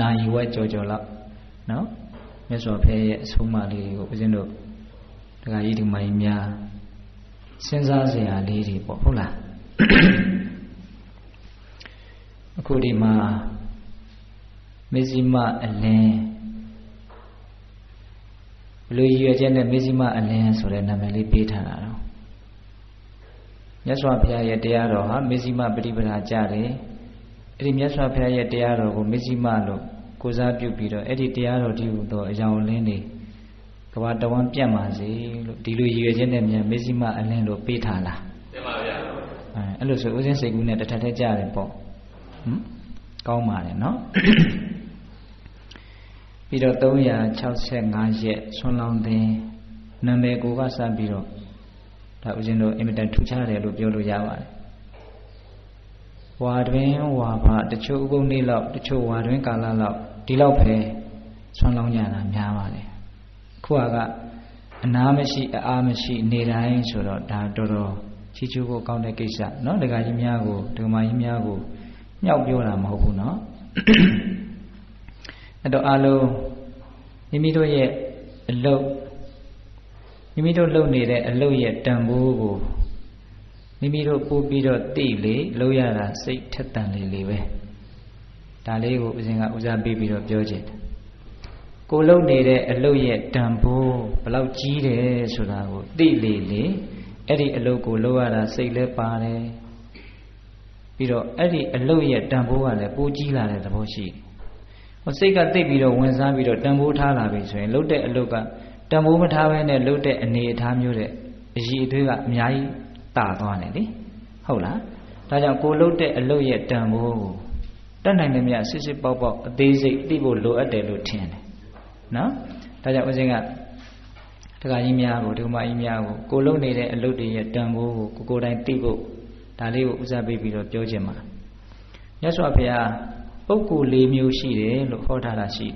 နိုင်ဝဲကြော်ကြော်လောက်နော်မြတ်စွာဘုရားရဲ့အဆုံးအမလေးတွေကိုဦးဇင်းတို့ဒကာကြီးဒီမိုင်းများစဉ်းစားစရာလေးတွေပေါ့ဟုတ်လားအခုဒီမှာမေဇိမအလင်းဘယ်လိုရည်ရွယ်ချက်နဲ့မေဇိမအလင်းဆိုတဲ့နာမည်လေးပေးထားတာတော့မြတ်စွာဘုရားရဲ့တရားတော်ဟာမေဇိမပฏิပဒါကြတယ်အဲ့ဒီမြတ်စွာဘုရားရဲ့တရားတော်ကိုမေဇိမလို့ကိုးစားပြုပြီးတော့အဲ့ဒီတရားတော်ဒီဟူသောအယောင်လင်းတွေကဘာတဝမ်းပြတ်ပါစေလို့ဒီလိုရည်ရွယ်ချက်နဲ့မြန်မေဇိမအလင်းလို့ပေးထားလားတင်ပါဗျာအဲ့လိုဆိုဦးဇင်းစိတ်ကူးနဲ့တစ်ထပ်ထက်ကြတယ်ပေါ့ကောင်းပါတယ်နော်ပြီးတော့365ရက်ဆွမ်းလောင်းတဲ့နာမည်ကိုကစပြီးတော့ဒါဦးဇင်းတို့အင်မတန်ထူးခြားတယ်လို့ပြောလို့ရပါတယ်ဝါတွင်ဝါဖတချို့ဥပုပ်နေ့လောက်တချို့ဝါတွင်ကာလလောက်ဒီလောက်ပဲဆွမ်းလောင်းကြတာများပါတယ်ခုကအနာမရှိအားမရှိနေတိုင်းဆိုတော့ဒါတော်တော်ချီးကျူးဖို့ကောင်းတဲ့ကိစ္စเนาะဒကာကြီးများကိုဒကာမကြီးများကိုမြောက်ပြောတာမဟုတ်ဘူးเนาะအဲ့တော့အားလုံးမိမိတို့ရဲ့အလုပ်မိမိတို့လုပ်နေတဲ့အလုပ်ရဲ့တန်ဖိုးကိုမိမိတို့ပို့ပြီးတော့သိလေလုပ်ရတာစိတ်ထက်သန်လေပဲဒါလေးကိုဦးဇင်းကဦးစားပေးပြီးတော့ပြောချင်တယ်ကိုလုပ်နေတဲ့အလုပ်ရဲ့တန်ဖိုးဘယ်လောက်ကြီးတယ်ဆိုတာကိုသိလေအဲ့ဒီအလုပ်ကိုလုပ်ရတာစိတ်လည်းပါတယ်ပြီးတော့အဲ့ဒီအလုပ်ရဲ့တန်ဖိုးကလည်းပိုကြီးလာတဲ့သဘောရှိတယ်ဟိုစိတ်ကသိပြီးတော့ဝင်စားပြီးတော့တန်ဖိုးထားလာပြီဆိုရင်လုပ်တဲ့အလုပ်ကတန်ဖိုးမထားဘဲနဲ့လုပ်တဲ့အနေအထားမျိုးတဲ့အရည်အသွေးကအများကြီးတာသွားတယ်လေဟုတ်လားဒါကြောင့်ကိုလုပ်တဲ့အလုပ်ရဲ့တန်ဖိုးကိုတတ်နိုင်တဲ့မြတ်စစ်စစ်ပေါက်ပေါက်အသေးစိတ်သိဖို့လိုအပ်တယ်လို့ထင်တယ်နော်ဒါကြောင့်ဦးဇင်းကဒကာကြီးများကိုဒကာမကြီးများကိုလုပ်နေတဲ့အလုပ်တွေရဲ့တန်ဖိုးကိုကိုယ်တိုင်သိဖို့ဒါလေးကိုဦးစားပေးပြီးတော့ပြောချင်ပါမြတ်စွာဘုရားပုဂ္ဂိုလ်၄မျိုးရှိတယ်လို့ဟောထားတာရှိ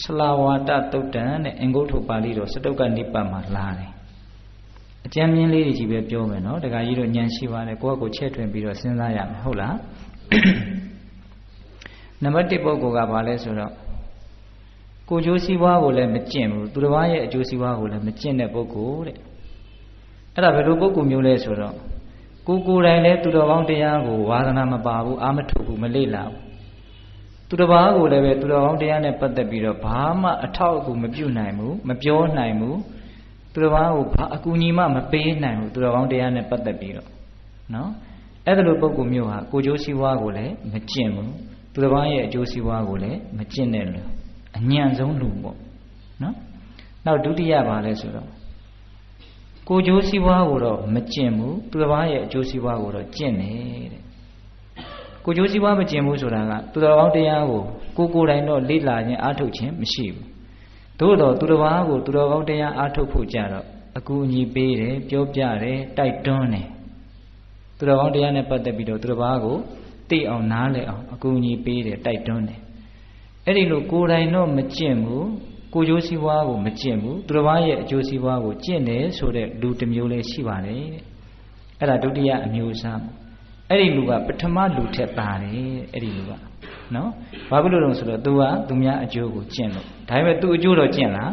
ဆလာဝါဒသုတ်တံနဲ့အင်္ဂုတ္တပါဠိတော်စတုတ္ကနိပတ်မှာလာတယ်အကျဉ်းမြင်းလေးတွေကြီးပဲပြောမယ်နော်ဒကာကြီးတို့ဉာဏ်ရှိပါတယ်ကိုယ့်ကိုချဲ့ထွင်ပြီးတော့စဉ်းစားရမယ်ဟုတ်လားနံပါတ်1ပုဂ္ဂိုလ်ကဘာလဲဆိုတော့ကိုကျိုးစည်းဝါးကိုလည်းမကျင့်ဘူးသူတစ်ပါးရဲ့အကျိုးစည်းဝါးကိုလည်းမကျင့်တဲ့ပုဂ္ဂိုလ်တဲ့အဲ့ဒါဘယ်လိုပုဂ္ဂိုလ်မျိုးလဲဆိုတော့ကိုယ်တိုင်လည်းသူတော်ကောင်းတရားကိုဝါသနာမပါဘူးအာမထုတ်ဘူးမလေ့လာဘူးသူတစ်ပါးကိုလည်းပဲသူတော်ကောင်းတရားနဲ့ပတ်သက်ပြီးတော့ဘာမှအထောက်အကူမပြုနိုင်ဘူးမပြောနိုင်ဘူးသူတစ်ပါးကိုဘာအကူအညီမှမပေးနိုင်ဘူးသူတော်ကောင်းတရားနဲ့ပတ်သက်ပြီးတော့နော်အဲ့ဒါလိုပုဂ္ဂိုလ်မျိုးဟာကိုကျိုးစည်းဝါးကိုလည်းမကျင့်ဘူးသူတစ်ပါးရဲ့အကျိုးစည်းဝါးကိုလည်းမကျင့်တဲ့လူအညံ့ဆုံးလူပေါ့နော်နောက်ဒုတိယပါလဲဆိုတော့ကိုကျိုးစည်းဝါးကိုတော့မကျင့်ဘူးသူတစ်ပါးရဲ့အကျိုးစည်းဝါးကိုတော့ကျင့်တယ်တဲ့ကိုကျိုးစည်းဝါးမကျင့်ဘူးဆိုတာကသူတော်ကောင်းတရားကိုကိုယ်တိုင်တော့လေ့လာခြင်းအားထုတ်ခြင်းမရှိဘူးသို့တော့သူတစ်ပါးကိုသူတော်ကောင်းတရားအားထုတ်ဖို့ကြတော့အကူအညီပေးတယ်ပြောပြတယ်တိုက်တွန်းတယ်သူတော်ကောင်းတရားနဲ့ပတ်သက်ပြီးတော့သူတစ်ပါးကိုသိအောင်နားလည်အောင်အကူအညီပေးတယ်တိုက်တွန်းတယ်အဲ့ဒီလိုကိုယ်တိုင်တော့မကျင့်ဘူးကိုကျိုးစည်းဝါးကိုမကျင့်ဘူးသူတစ်ပါးရဲ့အကျိုးစည်းဝါးကိုကျင့်တယ်ဆိုတဲ့လူတစ်မျိုးလေးရှိပါတယ်တဲ့အဲ့ဒါဒုတိယအမျိုးအစားအဲ့ဒီလူကပထမလူထက်သာတယ်အဲ့ဒီလူကနော်ဘာဖြစ်လို့လဲဆိုတော့ तू ကသူများအကျိုးကိုကျင့်လို့ဒါပေမဲ့ तू အကျိုးတော့ကျင့်လား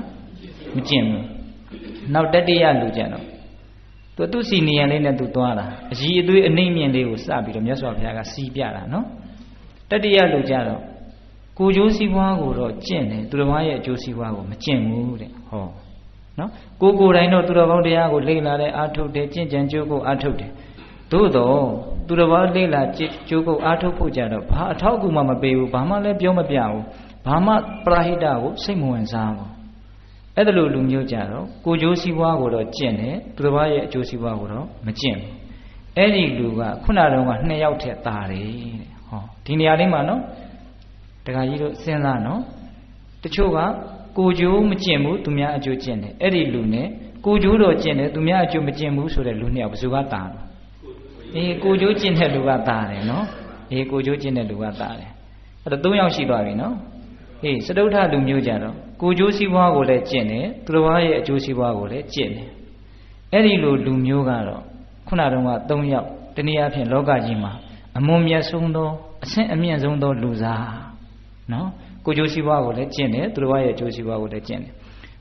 မကျင့်ဘူးနောက်တတိယလူကျင့်တော့ तू စီနီယံလေးနဲ့ तू သွားတာအကြီးအသွေးအနှိမ့်မြင့်လေးကိုစပြီးတော့မြတ်စွာဘုရားကစီးပြတာနော်တတိယလူကျတော့ကိုကျိုးစည်းဝါးကိုတော့ကျင့်တယ်သူတော်ဘာရဲ့အကျိုးစည်းဝါးကိုမကျင့်ဘူးတဲ့ဟောနော်ကိုယ်တိုင်တော့သူတော်ကောင်းတရားကိုလေ့လာတယ်အားထုတ်တယ်ကျင့်ကြံကြိုးကိုအားထုတ်တယ်သို့တော့သူတော်ဘာလေ့လာကြိုးကိုအားထုတ်ဖို့ကြတော့ဘာအထောက်အကူမှမပေးဘူးဘာမှလည်းပြောမပြဘူးဘာမှပရာဟိတကိုစိတ်မဝင်စားဘူးအဲ့ဒါလိုလူမျိုးကြတော့ကိုကျိုးစည်းဝါးကိုတော့ကျင့်တယ်သူတော်ဘာရဲ့အကျိုးစည်းဝါးကိုတော့မကျင့်ဘူးအဲ့ဒီလူကခုနတုန်းက2ယောက်ထက်သာတယ်တဲ့ဟောဒီနေရာလေးမှာနော်ဒကာကြီးတို့စဉ်းစားနော်တချို့ကကိုကျိုးမကျင့်ဘူးသူများအကျိုးကျင့်တယ်အဲ့ဒီလူနဲ့ကိုကျိုးတော့ကျင့်တယ်သူများအကျိုးမကျင့်ဘူးဆိုတဲ့လူနှစ်ယောက်ဘယ်သူကတာလဲအေးကိုကျိုးကျင့်တဲ့လူကတာတယ်နော်အေးကိုကျိုးကျင့်တဲ့လူကတာတယ်အဲ့တော့3ယောက်ရှိသွားပြီနော်အေးစတုထလူမျိုးကြတော့ကိုကျိုးစည်းဝါးကိုလည်းကျင့်တယ်သူတော်ဘာရဲ့အကျိုးစည်းဝါးကိုလည်းကျင့်တယ်အဲ့ဒီလိုလူမျိုးကတော့ခုနတုန်းက3ယောက်တနည်းအားဖြင့်လောကကြီးမှာအမွန်မြတ်ဆုံးသောအဆင့်အမြင့်ဆုံးသောလူစားနော် ကိုကျိုးစီးပွားကိုလည်းကျင့်တယ်သူတော်ဘာရဲ့ကျိုးစီးပွားကိုလည်းကျင့်တယ်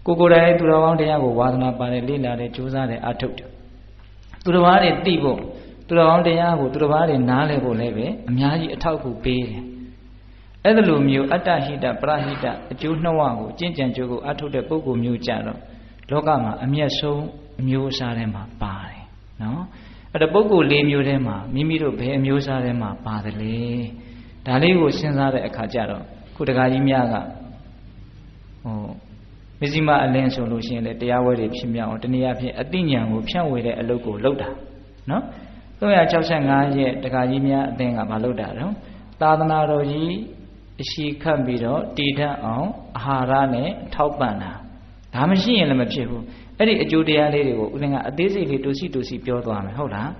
ကိုယ်တိုင်သူတော်ကောင်းတရားကိုဝါသနာပါတယ်လေ့လာတယ်ကြိုးစားတယ်အထုတ်တယ်သူတော်ဘာတွေသိဖို့သူတော်ကောင်းတရားကိုသူတော်ဘာတွေနားလည်ဖို့လည်းပဲအများကြီးအထောက်အကူပေးတယ်အဲ့ဒါလိုမျိုးအတ္တဟိတပရဟိတအကျိုးနှဝကိုကျင့်ကြံကြိုးကိုအထုတ်တဲ့ပုဂ္ဂိုလ်မျိုးကြတော့လောကမှာအမျက်ဆုံးအမျိုးအစားထဲမှာပါတယ်နော်အဲ့ဒါပုဂ္ဂိုလ်၄မျိုးထဲမှာမိမိတို့ဘယ်အမျိုးအစားထဲမှာပါတယ်လေဒါလေးကိုစဉ်းစားတဲ့အခါကျတော့ခုတခါကြီးများကမဇ္ဈိမအလင်းဆိုလို့ရှိရင်လေတရားဝဲတွေဖြစ်မြောက်အောင်တနည်းအားဖြင့်အတိညာကိုဖြန့်ဝေတဲ့အလုပ်ကိုလုပ်တာနော်365ရက်တခါကြီးများအသင်ကမလုပ်တာတော့သာသနာတော်ကြီးအရှိခတ်ပြီးတော့တည်ထအောင်အာဟာရနဲ့ထောက်ပံ့တာဒါမရှိရင်လည်းမဖြစ်ဘူးအဲ့ဒီအကျိုးတရားလေးတွေကိုဦးလင်ကအသေးစိတ်လေးတူစီပြောသွားမယ်ဟုတ်လား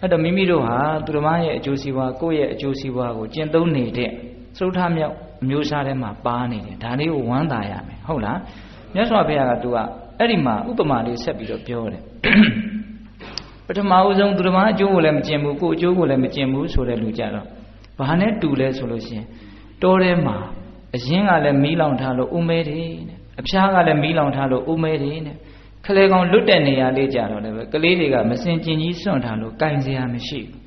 အဲ့တော့မိမိတို့ဟာသူတော်မရဲ့အကျိုးစီးပွားကိုယ့်ရဲ့အကျိုးစီးပွားကိုကျင့်သုံးနေတဲ့သုထမြောက်အမျိုးအစားထဲမှာပါနေတယ်ဒါလေးကိုဝမ်းသာရမယ်ဟုတ်လားမြတ်စွာဘုရားကသူကအဲ့ဒီမှာဥပမာလေးဆက်ပြီးတော့ပြောတယ်ပထမဦးဆုံးသူတော်မအကျိုးကိုလည်းမကျင့်ဘူးကိုယ်အကျိုးကိုလည်းမကျင့်ဘူးဆိုတဲ့လူကြတော့ဘာနဲ့တူလဲဆိုလို့ရှိရင်တောထဲမှာအရင်ကလည်းမီးလောင်ထားလို့ဥမဲတယ်တဲ့အဖျားကလည်းမီးလောင်ထားလို့ဥမဲတယ်တဲ့ခလေကောင်လွတ်တဲ့နေရာလေးကြတော့လည်းပဲကလေးတွေကမစင်ကျင်ကြီးစွန့်ထားလို့ကင်စရာမရှိဘူး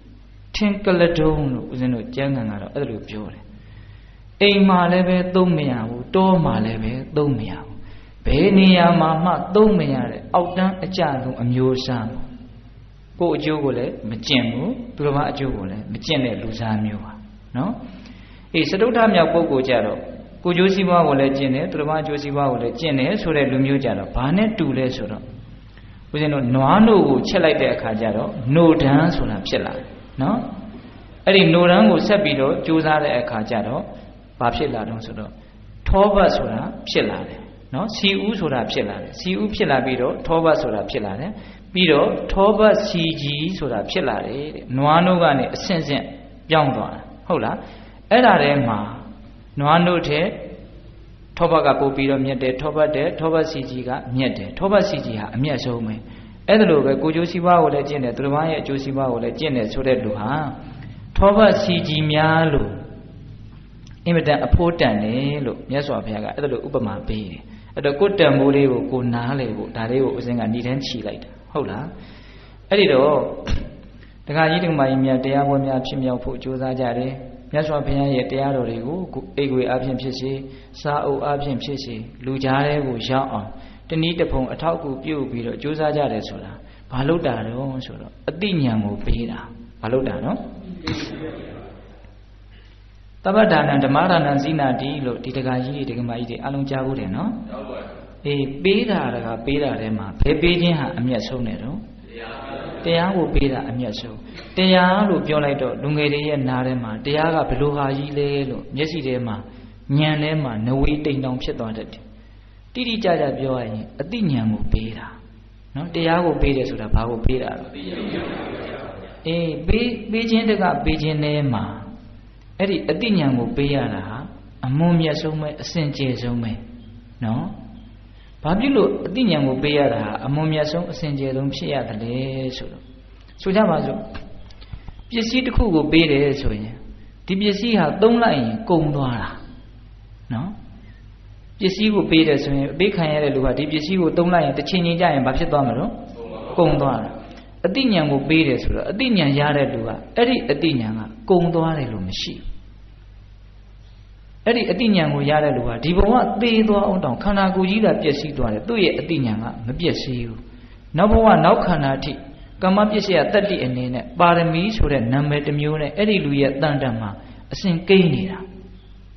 ထင်ကလတုံးလို့ဦးဇင်းတို့ကျမ်းဂန်ကတော့အဲ့လိုပြောတယ်အိမ်မှာလည်းပဲသုံးမရဘူးတောမှာလည်းပဲသုံးမရဘူးဘယ်နေရာမှာမှသုံးမရတဲ့အောက်တန်းအကျဆုံးအမျိုးအစားကိုယ်အကျိုးကိုလည်းမကျင့်ဘူးသူတော်ဘာအကျိုးကိုလည်းမကျင့်တဲ့လူစားမျိုးပါနော်အေးစတုထမြောက်ပုဂ္ဂိုလ်ကြတော့ကိုကျိုးစီးပွားကိုလည်းကျင့်တယ်သူတော်ဘာအကျိုးစီးပွားကိုလည်းကျင့်တယ်ဆိုတဲ့လူမျိုးကြတော့ဘာနဲ့တူလဲဆိုတော့ဦးဇင်းတို့နွားနို့ကိုချက်လိုက်တဲ့အခါကျတော့နို့ဒန်းဆိုတာဖြစ်လာတယ်နော်အဲ့ဒီနို့ဒန်းကိုဆက်ပြီးတော့ကြိုးစားတဲ့အခါကျတော့ဘာဖြစ်လာတော့ဆိုတော့ထောပတ်ဆိုတာဖြစ်လာတယ်နော်စီဥဆိုတာဖြစ်လာတယ်စီဥဖြစ်လာပြီးတော့ထောပတ်ဆိုတာဖြစ်လာတယ်ပြီးတော့ထောပတ်စီကြီးဆိုတာဖြစ်လာတယ်တဲ့နွားနို့ကနေအဆင့်ဆင့်ပြောင်းသွားတာဟုတ်လားအဲ့ဒါထဲမှာနွားနို့ထဲထောပတ်ကပို့ပြီးတော့မြက်တယ်ထောပတ်တဲ့ထောပတ်စီကြီးကမြက်တယ်ထောပတ်စီကြီးဟာအမြတ်ဆုံးပဲအဲ့ဒါလိုပဲကိုကျိုးစီးပွားကိုလည်းကျင့်တယ်သူတစ်ပါးရဲ့အကျိုးစီးပွားကိုလည်းကျင့်တယ်ဆိုတဲ့လူဟာထောပတ်စီကြီးများလို့အင်မတန်အဖို့တန်တယ်လို့မြတ်စွာဘုရားကအဲ့ဒါလိုဥပမာပေးတယ်အဲ့တော့ကိုယ်တန်မိုးလေးကိုကိုနားလေဖို့ဒါလေးကိုဦးဇင်းကဏိဒန်းချီလိုက်တာဟုတ်လားအဲ့ဒီတော့တခါကြီးတခါမကြီးများတရားပွဲများဖြစ်မြောက်ဖို့ကြိုးစားကြတယ်မြတ်စွာဘုရားရဲ့တရားတော်တွေကိုအိတ်ွေအဖြစ်ဖြစ်စေစာအုပ်အဖြစ်ဖြစ်စေလူကြားတဲ့ကိုရောက်အောင်တနည်းတစ်ဖုံအထောက်အကူပြုပြီးတော့ကြိုးစားကြတယ်ဆိုတာဘာလို့တာတော့ဆိုတော့အတိညာကိုပေးတာဘာလို့တာနော်တပ္ပဒါနံဓမ္မဒါနံဇိနာတိလို့ဒီတခါကြီးဒီကမကြီးတွေအလုံးကြားဖို့တယ်နော်အေးပေးတာကပေးတာထဲမှာဘယ်ပေးခြင်းဟာအမျက်ဆုံးတယ်တော့တရားကိုပေးတာအမျက်ဆုံးတရားလို့ပြောလိုက်တော့လူငယ်တွေရဲ့နားထဲမှာတရားကဘယ်လိုဟာကြီးလဲလို့မျက်စိထဲမှာဉာဏ်ထဲမှာနဝေးတိမ်တောင်ဖြစ်သွားတတ်တယ်တိတိကျကျပြောရရင်အတိဉာဏ်ကိုပေးတာနော်တရားကိုပေးတယ်ဆိုတာဘာကိုပေးတာလဲအေးပေးခြင်းတကပေးခြင်းထဲမှာအဲ့ဒီအတိဉာဏ်ကိုပေးရတာဟာအမွန်မြတ်ဆုံးပဲအစင်ကြယ်ဆုံးပဲနော်ဘာဖြစ်လို့အတိဉာဏ်ကိုပေးရတာဟာအမွန်မြတ်ဆုံးအစင်ကြယ်ဆုံးဖြစ်ရတယ်လေဆိုတော့ဆိုကြပါစို့ပစ္စည်းတစ်ခုကိုပေးတယ်ဆိုရင်ဒီပစ္စည်းဟာသုံးလိုက်ရင်ကုန်သွားတာနော်ပစ္စည်းကိုပေးတယ်ဆိုရင်အပေးခံရတဲ့လူကဒီပစ္စည်းကိုသုံးလိုက်ရင်တစ်ချိန်ချင်းကြာရင်ဘာဖြစ်သွားမလို့ကုန်သွားတာအတိဉာဏ်ကိုပေးတယ်ဆိုတော့အတိဉာဏ်ရတဲ့လူကအဲ့ဒီအတိဉာဏ်ကကုန်သွားတယ်လို့မရှိဘူးအဲ့ဒီအတိဉာဏ်ကိုရတဲ့လူကဒီဘဝသေသွားအောင်တောင်ခန္ဓာကိုယ်ကြီးကပျက်စီးသွားတယ်သူ့ရဲ့အတိဉာဏ်ကမပျက်စီးဘူးနောက်ဘဝနောက်ခန္ဓာအထိကမ္မပစ္စယတတ္တိအနေနဲ့ပါရမီဆိုတဲ့နာမည်တစ်မျိုးနဲ့အဲ့ဒီလူရဲ့တန်တန်မှာအစဉ်ကိန်းနေတာ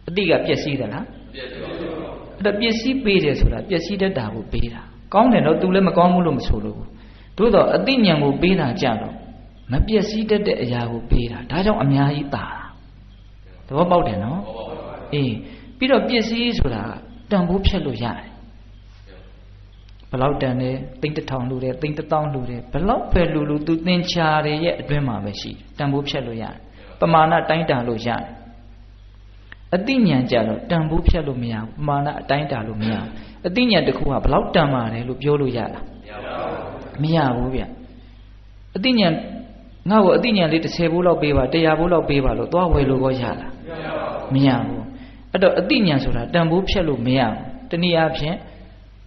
အတိကပျက်စီးသလားပျက်စီးပါဘူးအဲ့ဒါပျက်စီးပေးတယ်ဆိုတာပျက်စီးတတ်တာကိုပေးတာကောင်းတယ်တော့သူလည်းမကောင်းဘူးလို့မဆိုလို့သို့တော့အတိဉာဏ်ကိုပေးတာကြတော့မပျက်စီးတတ်တဲ့အရာကိုပေးတာဒါကြောင့်အများကြီးတာသဘောပေါက်တယ်နော်အေးပြီးတော့ပစ္စည်းဆိုတာတန်ဖိုးဖြတ်လို့ရတယ်ဘလောက်တန်လဲသိန်း1000လူတယ်သိန်း1000လူတယ်ဘလောက်ပဲလူသူသင်္ချာတွေရဲ့အတွင်းမှာပဲရှိတန်ဖိုးဖြတ်လို့ရတယ်ပမာဏတိုင်းတာလို့ရတယ်အတိညာဏ်ကြတော့တန်ဖိုးဖြတ်လို့မရဘူးပမာဏအတိုင်းတာလို့မရဘူးအတိညာဏ်တစ်ခုကဘလောက်တန်ပါတယ်လို့ပြောလို့ရလားမရဘူးဗျအတိညာဏ်ငါ့ကိုအတိညာဏ်လေး30ဘိုးလောက်ပေးပါ100ဘိုးလောက်ပေးပါလို့သွားဝယ်လို့ရောရလားမရဘူး အဲ့တော့အတိညာဆိုတာတန်ဖိုးဖြတ်လို့မရဘူးတနည်းအားဖြင့်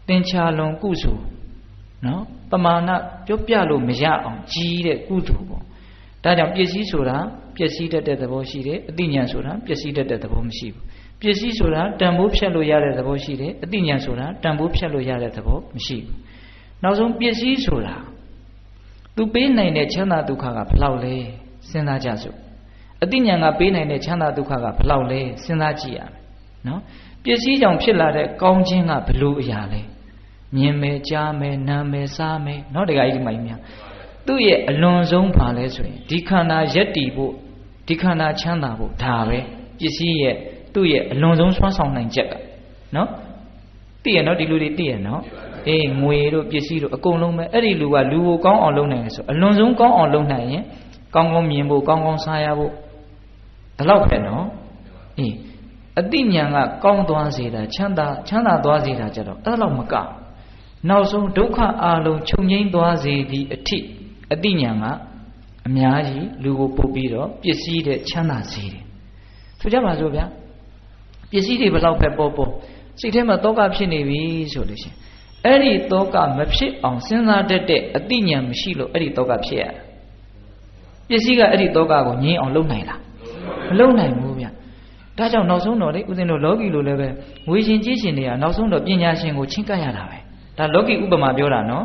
သင်္ချာလွန်ကုစုနော်ပမာဏပြောပြလို့မရအောင်ကြီးတဲ့ကုသိုလ်ပေါ့ဒါကြောင့်ပစ္စည်းဆိုတာပျက်စီးတတ်တဲ့သဘောရှိတယ်အတိညာဆိုတာပျက်စီးတတ်တဲ့သဘောမရှိဘူးပစ္စည်းဆိုတာတန်ဖိုးဖြတ်လို့ရတဲ့သဘောရှိတယ်အတိညာဆိုတာတန်ဖိုးဖြတ်လို့ရတဲ့သဘောမရှိဘူးနောက်ဆုံးပစ္စည်းဆိုတာသူပေးနိုင်တဲ့ချမ်းသာဒုက္ခကဘယ်လောက်လဲစဉ်းစားကြစို့အတိညာကပေးနိုင်တဲ့ချမ်းသာဒုက္ခကဘယ်လောက်လဲစဉ်းစားကြည့်ရမယ်နော်ပစ္စည်းကြောင့်ဖြစ်လာတဲ့ကောင်းခြင်းကဘယ်လိုအရာလဲမြင်မယ်ကြားမယ်နားမယ်စားမယ်နော်တရားကြီးဒီမှာကြီးများသူ့ရဲ့အလွန်ဆုံးပါလဲဆိုရင်ဒီခန္ဓာယက်တည်ဖို့ဒီခန္ဓာချမ်းသာဖို့ဒါပဲပစ္စည်းရဲ့သူ့ရဲ့အလွန်ဆုံးဆွမ်းဆောင်နိုင်ချက်ကနော်သိရနော်ဒီလူတွေသိရနော်အေးငွေတို့ပစ္စည်းတို့အကုန်လုံးပဲအဲ့ဒီလူကလူကိုကောင်းအောင်လုပ်နိုင်တယ်ဆိုအလွန်ဆုံးကောင်းအောင်လုပ်နိုင်ရင်ကောင်းကောင်းမြင်ဖို့ကောင်းကောင်းစားရဖို့ဒါတော့ပဲနော်အေးအတိညာကကောင်းသွားစေတာချမ်းသာသွားစေတာကြတော့အဲ့လောက်မကနောက်ဆုံးဒုက္ခအလုံးချုပ်ငြိမ်းသွားစေသည့်အထိအတိညာကအများကြီးလူကိုပို့ပြီးတော့ပစ္စည်းတဲ့ချမ်းသာစေတယ်ဆိုကြပါစို့ဗျာပစ္စည်းတွေဘယ်လောက်ပဲပေါ်စိတ်ထဲမှာတောကဖြစ်နေပြီဆိုလို့ရှိရင်အဲ့ဒီတောကမဖြစ်အောင်စဉ်းစားတတ်တဲ့အတိညာမရှိလို့အဲ့ဒီတောကဖြစ်ရတာပစ္စည်းကအဲ့ဒီတောကကိုငြိမ်းအောင်လုပ်နိုင်လားမလုပ်နိုင်ဘူးဗျဒါကြောင့်နောက်ဆုံးတော့လေဦးဇင်းတို့လောကီလိုလည်းပဲငွေရှင်ကြီးရှင်တွေကနောက်ဆုံးတော့ပညာရှင်ကိုချင်းကပ်ရတာပဲဒါလောကီဥပမာပြောတာနော်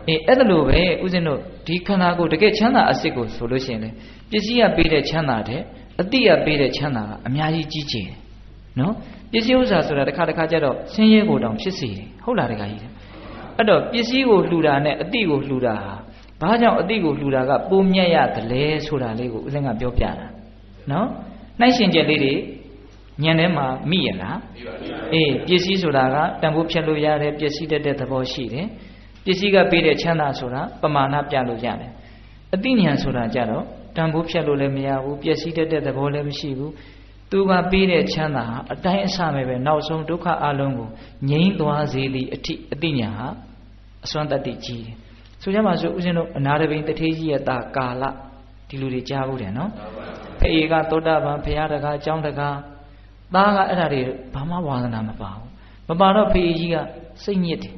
အေးအဲ့ဒါလိုပဲဦးဇင်းတို့ဒီခန္ဓာကိုတကယ်ချမ်းသာအစစ်ကိုဆိုလို့ရှိရင်လေပစ္စည်းကပေးတဲ့ချမ်းသာတဲ့အတိကပေးတဲ့ချမ်းသာကအများကြီးကြီးကျယ်တယ်နော်ပစ္စည်းဥစ္စာဆိုတာတစ်ခါကျတော့ဆင်းရဲကိုတောင်ဖြစ်စေတယ်ဟုတ်လားတခါကြီးအဲ့တော့ပစ္စည်းကိုလှူတာနဲ့အတိကိုလှူတာဟာဘာကြောင့်အတိကိုလှူတာကပိုမြတ်ရတယ်ဆိုတာလေးကိုဦးဇင်းကပြောပြတာနော်နှိုင်းရှင်ချက်လေးတွေဉာဏ်ထဲမှာမိရလားအေးပစ္စည်းဆိုတာကတန်ဖိုးဖြတ်လို့ရတယ်ပစ္စည်းတတ်တဲ့သဘောရှိတယ်ပစ္စည်းကပေးတဲ့ချမ်းသာဆိုတာပမာဏပြလို့ရတယ်အတိညာဆိုတာကြတော့တန်ဖိုးဖြတ်လို့လည်းမရဘူးပစ္စည်းတတ်တဲ့သဘောလည်းမရှိဘူးသူကပေးတဲ့ချမ်းသာဟာအတိုင်းအဆမဲ့ပဲနောက်ဆုံးဒုက္ခအလုံးကိုငြိမ်းသွားစေသည့်အထိအတိညာဟာအစွမ်းတတ္တိကြီးတယ်ဆိုကြပါစို့ဦးဇင်းတို့အနာတပိန်တထေးကြီးရဲ့တာကာလဒီလူတွေကြားဘူးတယ်နော်ဖေကသောတာပန်ဘုရားတကားအကြောင်းတကားသားကအဲ့ဒါတွေဘာမှဝါသနာမပါဘူးမပါတော့ဖေကြီးကစိတ်ညစ်တယ်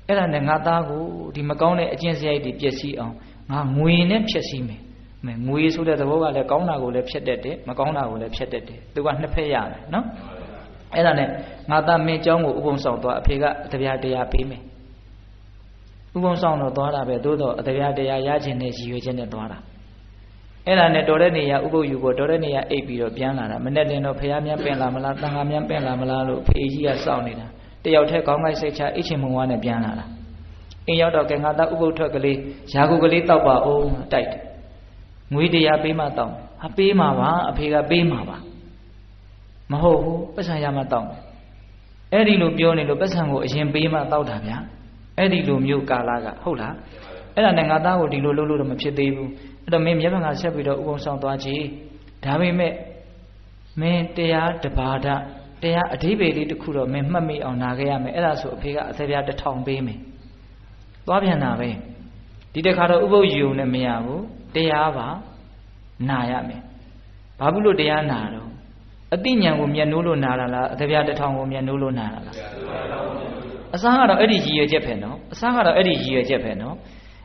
အဲ့ဒါနဲ့ငါသားကိုဒီမကောင်းတဲ့အကျင့်စရိုက်တွေပျက်စီးအောင်ငါငွေနဲ့ဖျက်ဆီးမယ်ငွေဆိုတဲ့သဘောကလည်းကောင်းတာကိုလည်းဖြတ်တတ်တယ်မကောင်းတာကိုလည်းဖြတ်တတ်တယ်သူကနှစ်ဖက်ရတယ်နော်အဲ့ဒါနဲ့ငါသားမင်းเจ้าကိုဥပုံဆောင်သွားအဖေကတရားပေးမယ်ဥပုံဆောင်တော့သွားတာပဲသို့တော့တရားရခြင်းနဲ့ရည်ရွယ်ချက်နဲ့သွားတာအဲ့ဒါနဲ့တော်တဲ့နေရာဥပုပ်ယူဖို့တော်တဲ့နေရာအိပ်ပြီးတော့ပြန်လာတာမနဲ့တင်တော့ဖះမြတ်ပင်လာမလားတန်ခါမြတ်ပင်လာမလားလို့ဖေကြီးကစောင့်နေတာတယောက်တည်းကောင်းကိုက်စိတ်ချအိတ်ချင်မုံဝါနဲ့ပြန်လာတာအိမ်ရောက်တော့ကဲငါသားဥပုပ်ထွက်ကလေးယာကုကလေးတောက်ပါအောင်တိုက်တယ်ငွေတရားပေးမှတောက်ဟာပေးမှာပါအဖေကပေးမှာပါမဟုတ်ဘူးပတ်စံရမှတောက်အဲ့ဒီလိုပြောနေလို့ပတ်စံကိုအရင်ပေးမှတောက်တာဗျာအဲ့ဒီလိုမျိုးကာလကဟုတ်လားအဲ့ဒါနဲ့ငါသားကိုဒီလိုလုပ်လို့တော့မဖြစ်သေးဘူးအဲ့တော့မင်းမျက်မှန်ကဆက်ပြီးတော့ဥပုံဆောင်သွားကြည့်ဒါပေမဲ့မင်းတရားတပါဒတရားအဓိပ္ပာယ်လေးတစ်ခုတော့မင်းမှတ်မိအောင်နာခဲ့ရမယ်အဲ့ဒါဆိုအဖေကအသက်ပြ1000ပေးမယ်သွားပြန်တာပဲဒီတခါတော့ဥပုပ်ယူနဲ့မရဘူးတရားပါနာရမယ်ဘာဖြစ်လို့တရားနာတော့အတိညာကိုမျက်နှိုးလို့နာတာလားအသက်ပြ1000ကိုမျက်နှိုးလို့နာတာလားအစားကတော့အဲ့ဒီရည်ရွယ်ချက်ပဲနော်အစားကတော့အဲ့ဒီရည်ရွယ်ချက်ပဲနော်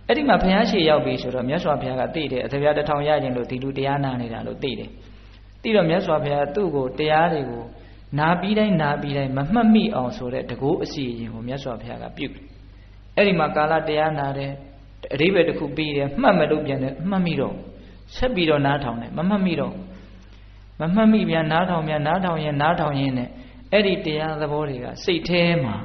အဲ့ဒီမှာဘုရားရှေ့ရောက်ပြီဆိုတော့မြတ်စွာဘုရားကသိတယ်အသက်ပြ1000ရခြင်းလို့ဒီလူတရားနာနေတာလို့သိတယ်သိတော့မြတ်စွာဘုရားသူ့ကိုတရားတွေကိုနာပြီးတိုင်းမမှတ်မိအောင်ဆိုတဲ့တကူအစီအရင်ကိုမြတ်စွာဘုရားကပြုတယ်အဲ့ဒီမှာကာလတရားနာတယ်အဓိပ္ပာယ်တစ်ခုပြီးတယ်မှတ်မလို့ပြန်တယ်မှတ်မိတော့ဆက်ပြီးတော့နားထောင်တယ်မမှတ်မိတော့မမှတ်မိပြန်နားထောင်ရင်နဲ့အဲ့ဒီတရားသဘောတွေကစိတ်ထဲမှာ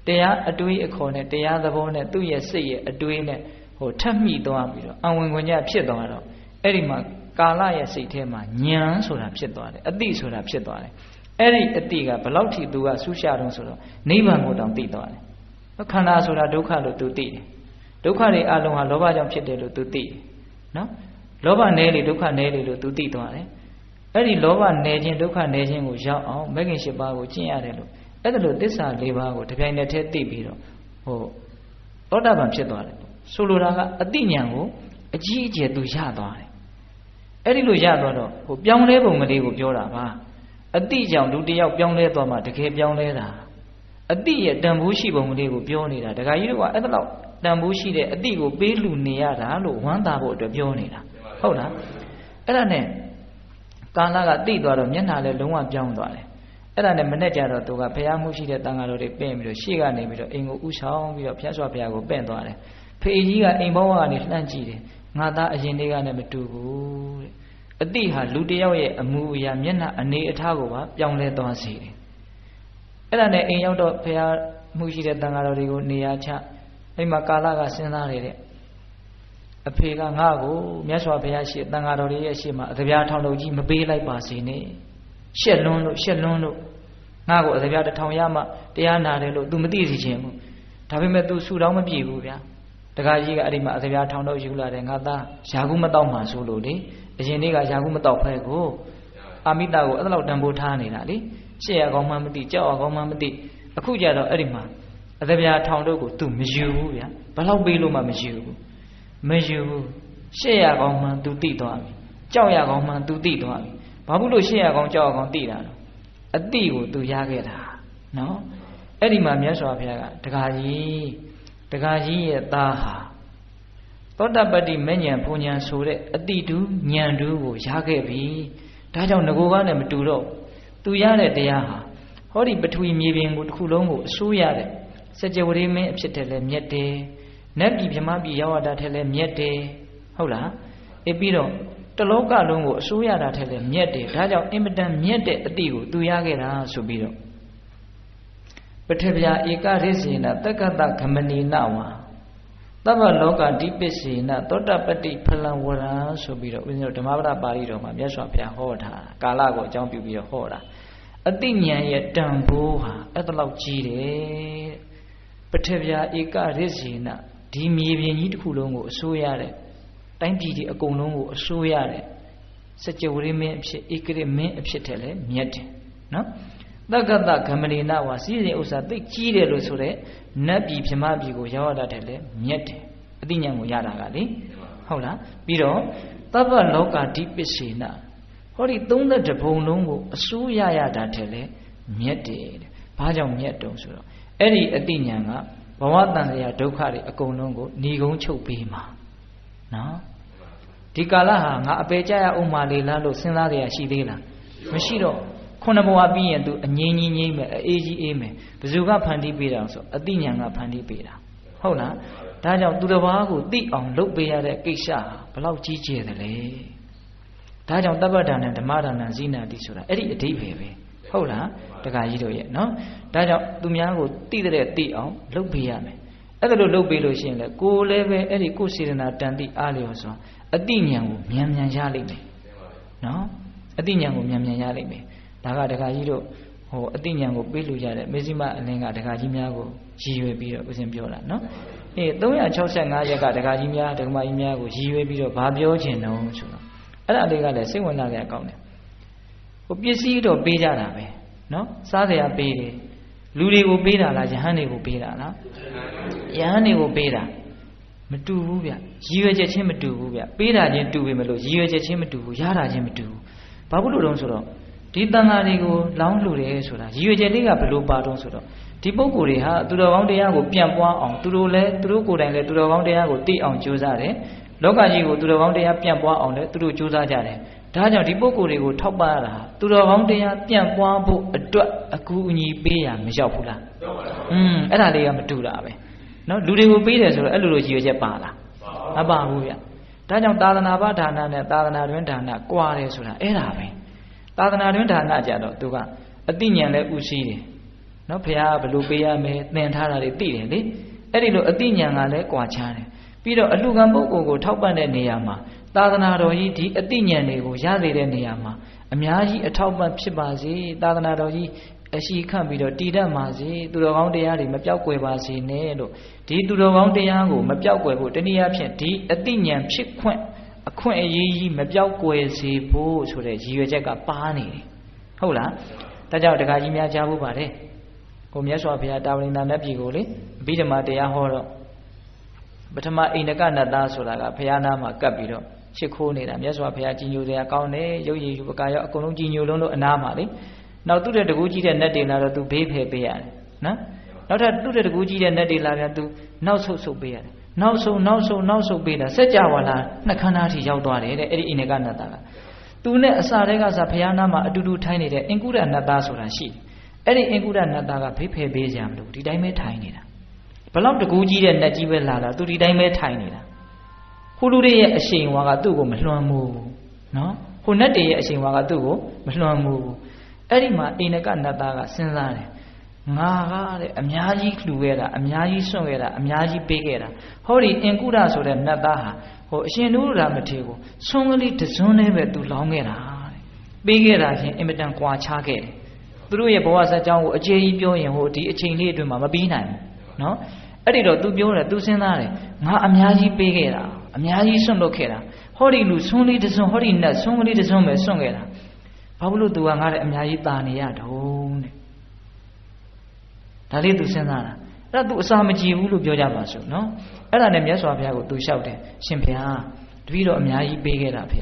တရားအတွေးအခေါ်နဲ့တရားသဘောနဲ့သူ့ရဲ့စိတ်ရဲ့အတွေးနဲ့ဟိုထပ်မိသွားပြီးတော့အဝင်ခွင့်ကြဖြစ်သွားတော့အဲ့ဒီမှာကာလရဲ့စိတ်ထဲမှာဉာဏ်ဆိုတာဖြစ်သွားတယ်အတိဆိုတာဖြစ်သွားတယ်အဲ့ဒီအတိကဘလောက်ထိသူကဆူရှာတော့ဆိုတော့နိဗ္ဗာန်ကိုတောင်သိသွားတယ်ခန္ဓာဆိုတာဒုက္ခလို့သူသိတယ်ဒုက္ခတွေအလုံးဟာလောဘကြောင့်ဖြစ်တယ်လို့သူသိတယ်နော်လောဘနည်းလေဒုက္ခနည်းလေလို့သူသိသွားတယ်အဲ့ဒီလောဘနည်းခြင်းဒုက္ခနည်းခြင်းကိုရောက်အောင်မဂ္ဂင်၈ပါးကိုကျင့်ရတယ်လို့အဲ့ဒါလို့သစ္စာ၄ပါးကိုတစ်ပြိုင်တည်းသိပြီးတော့ဟိုသောတာပန်ဖြစ်သွားတယ်ဆိုလိုတာကအတိညာကိုအကြီးအကျယ်သူရသွားတယ်အဲ့ဒီလိုရသွားတော့ဟိုပြောင်းလဲပုံကလေးကိုပြောတာပါ အတိကြောင့်လူတယောက်ပြောင်းလဲသွားမှတကယ်ပြောင်းလဲတာအတိရဲ့တန်ဖိုးရှိပုံလေးကိုပြောနေတာဒကာကြီးတို့ကအဲ့ဒါတော့တန်ဖိုးရှိတဲ့အတိကိုပေးလူနေရတာလို့ဝမ်းသာဖို့အတွက်ပြောနေတာဟုတ်လားအဲ့ဒါနဲ့ကာလကတိသွားတော့မျက်နှာလည်းလုံးဝပြောင်းသွားတယ်အဲ့ဒါနဲ့မနဲ့ကြတော့သူကဘုရားမှုရှိတဲ့တန်ဃာတော်တွေပြင်ပြီးတော့ရှေ့ကနေပြီးတော့အိမ်ကိုဥဆောင်ပြီးတော့ဖျက်စွာဘုရားကိုပင့်သွားတယ်ဖေကြီးကအိမ်ဘောကနေလှမ်းကြည့်တယ်ငါသားအရင်လေးကနဲ့မတူဘူးတဲ့အတိဟာလူတယောက်ရဲ့အမူအရာမျက်နှာအနေအထားကိုပါပြောင်းလဲသွားစေတယ်အဲ့ဒါနဲ့အိမ်ရောက်တော့ဘုရားမှုရှိတဲ့တန်ဃာတော်တွေကိုနေရာချအဲ့မှာကာလကစဉ်းစားနေတဲ့အဖေကငါ့ကိုမြတ်စွာဘုရားရှိတန်ဃာတော်တွေရဲ့ရှေ့မှာအသပြားထောင်တော်ကြီးမပေးလိုက်ပါစေနဲ့ရှက်လွန်းလို့ငါ့ကိုအသပြားတစ်ထောင်ရမှတရားနာတယ်လို့ तू မသိစီခြင်းဘူးဒါပေမဲ့ तू ဆူတောင်းမပြေဘူးဗျာတခါကြီးကအဲ့ဒီမှာအသပြားထောင်တော်ယူလာတယ်ငါသားယာကုမတော့မှဆိုလို့လေအရင်နေ့ကယာကုမတော့ဖဲကိုအာမိတာကိုအဲ့လောက်တန်ဖိုးထားနေတာလေရှက်ရကောင်းမှမသိကြောက်ရကောင်းမှမသိအခုကြတော့အဲ့ဒီမှာအသပြားထောင်တော့ကို तू မယူဘူးဗျာဘယ်လောက်ပေးလို့မှမယူဘူးရှက်ရကောင်းမှ तू သိသွားပြီကြောက်ရကောင်းမှ तू သိသွားပြီဘာဖြစ်လို့ရှက်ရကောင်းကြောက်ရကောင်းသိတာလဲအတိကို तू ရခဲ့တာနော်အဲ့ဒီမှာမြတ်စွာဘုရားကဒကာကြီးရဲ့သားဟာသောတပတ္တိမဉ္ဇဉ်ဘုံဉဏ်ဆိုတဲ့အတိတူဉာဏ်တူကိုရခဲ့ပြီဒါကြောင့်ငကိုကနဲ့မတူတော့ तू ရတဲ့တရားဟာဟောဒီပထဝီမြေပြင်ကိုတစ်ခုလုံးကိုအစိုးရတဲ့စัจ java မင်းအဖြစ်တဲ့လဲမြတ်တယ်နတ်ပြည်ဗြဟ္မပြည်ရောက်တာထဲလဲမြတ်တယ်ဟုတ်လားပြီးတော့တလောကလုံးကိုအစိုးရတာထဲလဲမြတ်တယ်ဒါကြောင့်အင်မတန်မြတ်တဲ့အတိကို तू ရခဲ့တာဆိုပြီးတော့ပထဗျာဧကရိစေနတက္ကတဂမဏီနဝါသဗ္ဗလောကဓိပစ္စေနသောတပတ္တိဖလံဝရံဆိုပြီးတော့ဦးဇင်းတို့ဓမ္မပဒပါဠိတော်မှာမြတ်စွာဘုရားဟောတာကာလကိုအကြောင်းပြုပြီးတော့ဟောတာအတိညာရဲ့တန်ဖိုးဟာအဲ့ဒါလောက်ကြီးတယ်ပထဗျာဧကရိစေနဒီမြေပြင်ကြီးတစ်ခုလုံးကိုအစိုးရတဲ့တိုင်းပြည်ကြီးအကုန်လုံးကိုအစိုးရတဲ့စัจ java မင်းအဖြစ်ဧကရမင်းအဖြစ်တဲ့လဲမြတ်တယ်နော်သက္ကတဂမဏိနဝါစီစဉ်ဥစ္စာသိကြီးတယ်လို့ဆိုတဲ့နတ်ပြည်ဗြဟ္မပြည်ကိုရောက်ရတဲ့လဲမြတ်တယ်အတိညာကိုရတာကလေဟုတ်လားပြီးတော့သဗ္ဗလောကဓိပစ္စေနဟောဒီ32ဘုံလုံးကိုအစိုးရရတာတဲ့လဲမြတ်တယ်တဲ့ဘာကြောင့်မြတ်တုံဆိုတော့အဲ့ဒီအတိညာကဘဝတန်တရားဒုက္ခတွေအကုန်လုံးကိုဏီကုံချုပ်ပေးမှာနော်ဒီကာလဟာငါအပေကြရအောင်မလေးလားလို့စဉ်းစားကြရရှိသေးလားမရှိတော့ခုနဘဝပြီးရင် तू အငြိမ်းကြီးမယ်အေးကြီးအေးမယ်ဘယ်သူကဖန်တီးပေးတာဆိုအတိညာကဖန်တီးပေးတာဟုတ်လားဒါကြောင့်သူတစ်ပါးကိုသိအောင်လုပ်ပေးရတဲ့ကိစ္စဟာဘလောက်ကြီးကျယ်တယ်လေဒါကြောင့်တပ္ပဒါနံဓမ္မဒါနံဇိနာတိဆိုတာအဲ့ဒီအဓိပ္ပာယ်ပဲဟုတ်လားတခါကြီးတို့ရဲ့နော်ဒါကြောင့်သူများကိုသိတဲ့သိအောင်လုပ်ပေးရမယ်အဲ့ဒါလို့လုပ်ပေးလို့ရှိရင်လေကိုယ်လည်းပဲအဲ့ဒီကိုယ်စေတနာတန်တိအားလျော်စွာအတိညာကိုမြန်မြန်ရလိမ့်မယ်နော်အတိညာကိုမြန်မြန်ရလိမ့်မယ်ဒါကဒကာကြီးတို့ဟိုအတိညာကိုပေးလို့ရတဲ့မေဇိမအလင်းကဒကာကြီးများကိုရည်ရွယ်ပြီးတော့ဦးဇင်းပြောတာနော်365ရက်ကဒကာကြီးများဒကမကြီးများကိုရည်ရွယ်ပြီးတော့ဘာပြောချင်တုံးဆိုတော့အဲ့ဒါလေးကလည်းစိတ်ဝင်စားကြကောင်းတယ်ဟိုပစ္စည်းတော့ပေးကြတာပဲနော်စားစရာပေးတယ်လူတွေကိုပေးတာလားယဟန်တွေကိုပေးတာလားယဟန်တွေကိုပေးတာမတူဘူးဗျရည်ရွယ်ချက်ချင်းမတူဘူးဗျပေးတာချင်းတူပေမဲ့လို့ရည်ရွယ်ချက်ချင်းမတူဘူးရတာချင်းမတူဘူးဘာဖြစ်လို့တုံးဆိုတော့ဒီတန်ဃာတွေကိုလောင်းလှူတယ်ဆိုတာရည်ရွယ်ချက်လေးကဘယ်လိုပါတုံးဆိုတော့ဒီပုဂ္ဂိုလ်တွေဟာသူတော်ကောင်းတရားကိုပြန့်ပွားအောင်သူတို့ကိုယ်တိုင်လည်းသူတော်ကောင်းတရားကိုသိအောင်ကြိုးစားတယ်လောကကြီးကိုသူတော်ကောင်းတရားပြန့်ပွားအောင်လည်းသူတို့ကြိုးစားကြတယ်ဒါကြောင့်ဒီပုဂ္ဂိုလ်တွေကိုထောက်ပံ့ရတာသူတော်ကောင်းတရားပြန့်ပွားဖို့အတွက်အကူအညီပေးရမရောက်ဘူးလားအဲ့ဒါလေးကမတူတာပဲနော်လူတွေကိုပေးတယ်ဆိုတော့အဲ့လိုလိုရည်ရွယ်ချက်ပါလားမပါဘူးဗျဒါကြောင့်သာသနာ့ဘာဒါနနဲ့သာသနာတွင်ဒါနကွာတယ်ဆိုတာအဲ့ဒါပဲသာသနာတွင်ဒါနကြတော့သူကအတိညာလည်းဥရှိတယ်နော်ဘုရားကဘယ်လိုပေးရမလဲသင်ထားတာတွေသိတယ်လေအဲ့ဒီလိုအတိညာကလည်းကွာခြားတယ်ပြီးတော့အလှူခံပုဂ္ဂိုလ်ကိုထောက်ပံ့တဲ့နေရာမှာသာသနာတော်ကြီးဒီအတိညာတွေကိုရစေတဲ့နေရာမှာအများကြီးအထောက်ပံ့ဖြစ်ပါစေသာသနာတော်ကြီးအရှိခန့်ပြီးတော့တည်တတ်ပါစေသူတော်ကောင်းတရားတွေမပြောက်ကွယ်ပါစေနဲ့လို့ဒီသူတော်ကောင်းတရားကိုမပြောက်ကွယ်ဖို့တနည်းအားဖြင့်ဒီအတိညာဖြစ်ခွင့်အခွင့်အရေးကြီးမပြောက်ကွယ်စေဖို့ဆိုတဲ့ရည်ရွယ်ချက်ကပါနေတယ်ဟုတ်လားဒါကြောင့်တရားကြီးများကြားဖို့ပါတယ်ကိုမြတ်စွာဘုရားတာဝရိန္ဒာနတ်ပြည်ကိုလေအဘိဓမ္မာတရားဟောတော့ပထမအိန္ဒကနတ်သားဆိုတာကဘုရားနာမှာကပ်ပြီးတော့ရှ िख ိုးနေတာမြတ်စွာဘုရားကြီးညိုစရာကောင်းတယ်ရုပ်ရည်ယူပကာရောအကုန်လုံးကြီးညိုလုံးလို့အနာမှာလေ နောက်သူ့တဲ့တကူကြီးတဲ့နတ်တွေလာတော့ तू ဘေးဖယ်ပေးရတယ်နော်နောက်ထပ်သူ့တဲ့တကူကြီးတဲ့နတ်တွေလာပြန် तू နောက်ဆုတ်ပေးရတယ်နောက်ဆုတ်ပေးတာစက်ကြဝဠာနှခမ်းသားထိရောက်သွားတယ်တဲ့အဲ့ဒီအိနေကနတ်သားကသူနဲ့အစာတွေကစားဘုရားနာမှာအတူတူထိုင်နေတဲ့အင်ကုရနတ်သားဆိုတာရှိအဲ့ဒီအင်ကုရနတ်သားကဘေးဖယ်ပေးကြမလို့ဒီတိုင်းပဲထိုင်နေတာဘလောက်တကူကြီးတဲ့နတ်ကြီးပဲလာတာ तू ဒီတိုင်းပဲထိုင်နေတာဟိုလူတွေရဲ့အရှိန်ဝါကသူ့ကိုမလွှမ်းဘူးနော်ဟိုနတ်တွေရဲ့အရှိန်ဝါကသူ့ကိုမလွှမ်းဘူးအဲ့ဒီမှာအိနေကနတ်သားကစဉ်းစားတယ်ငါကတဲ့အများကြီးလှူခဲ့တာအများကြီးစွန့်ခဲ့တာအများကြီးပေးခဲ့တာဟောဒီအင်ကုရဆိုတဲ့နတ်သားဟာဟိုအရှင်တို့ရာမထေကိုဆွန်းကလေးတစွန်းနဲ့ပဲသူလောင်းခဲ့တာတဲ့ပေးခဲ့တာချင်းအင်မတန်ကွာခြားခဲ့တယ်သူတို့ရဲ့ဘဝဇာတ်ကြောင်းကိုအကျေကြီးပြောရင်ဟိုဒီအချိန်လေးအတွင်းမှာမပြီးနိုင်ဘူးနော်အဲ့ဒီတော့ तू ပြောတယ် तू စဉ်းစားတယ်ငါအများကြီးပေးခဲ့တာအများကြီးစွန့်လွတ်ခဲ့တာဟောဒီလူဆွန်းလေးတစွန်းဟောဒီနတ်ဆွန်းကလေးတစွန်းပဲစွန့်ခဲ့တာဘာလို့ तू ကငါတဲ့အများကြီးတာနေရတော့တဲ့ဒါလေး तू စဉ်းစားတာအဲ့ဒါ तू အစာမကြည့်ဘူးလို့ပြောကြပါစို့နော်အဲ့ဒါနဲ့မြတ်စွာဘုရားကို तू လျှောက်တယ်ရှင်ဘုရားတပည့်တော်အများကြီးပေးခဲ့တာဖ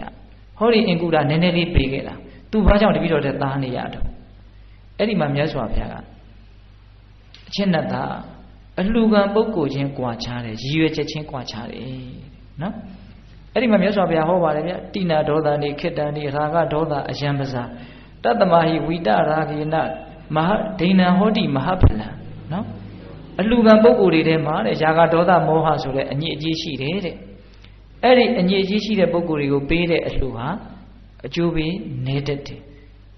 ေဟောဒီအင်ကုရနည်းနည်းလေးပေးခဲ့တာ तू ဘာကြောင့်တပည့်တော်တဲ့သားနေရတော့အဲ့ဒီမှာမြတ်စွာဘုရားကအချင်းနဲ့သားအလှခံပုဂ္ဂိုလ်ချင်းကွာခြားတယ်ရည်ရွယ်ချက်ချင်းကွာခြားတယ်နော်အဲ့ဒီမှာမြတ်စွာဘုရားဟောပါတယ်ဗျတိနာဒေါသနေခိတ္တန်နေရာဂဒေါသအယံပဇာတတ္တမဟိဝိတရာဂိနမဟာဒိဏဟောတိမဟာဖလံနော်အလှခံပုဂ္ဂိုလ်တွေထဲမှာတဲ့ရာဂဒေါသမောဟဆိုတဲ့အညစ်အကြေးရှိတယ်တဲ့အဲ့ဒီအညစ်အကြေးရှိတဲ့ပုဂ္ဂိုလ်တွေကိုပေးတဲ့အလှဟာအကျိုးပေးနေတတ်တယ်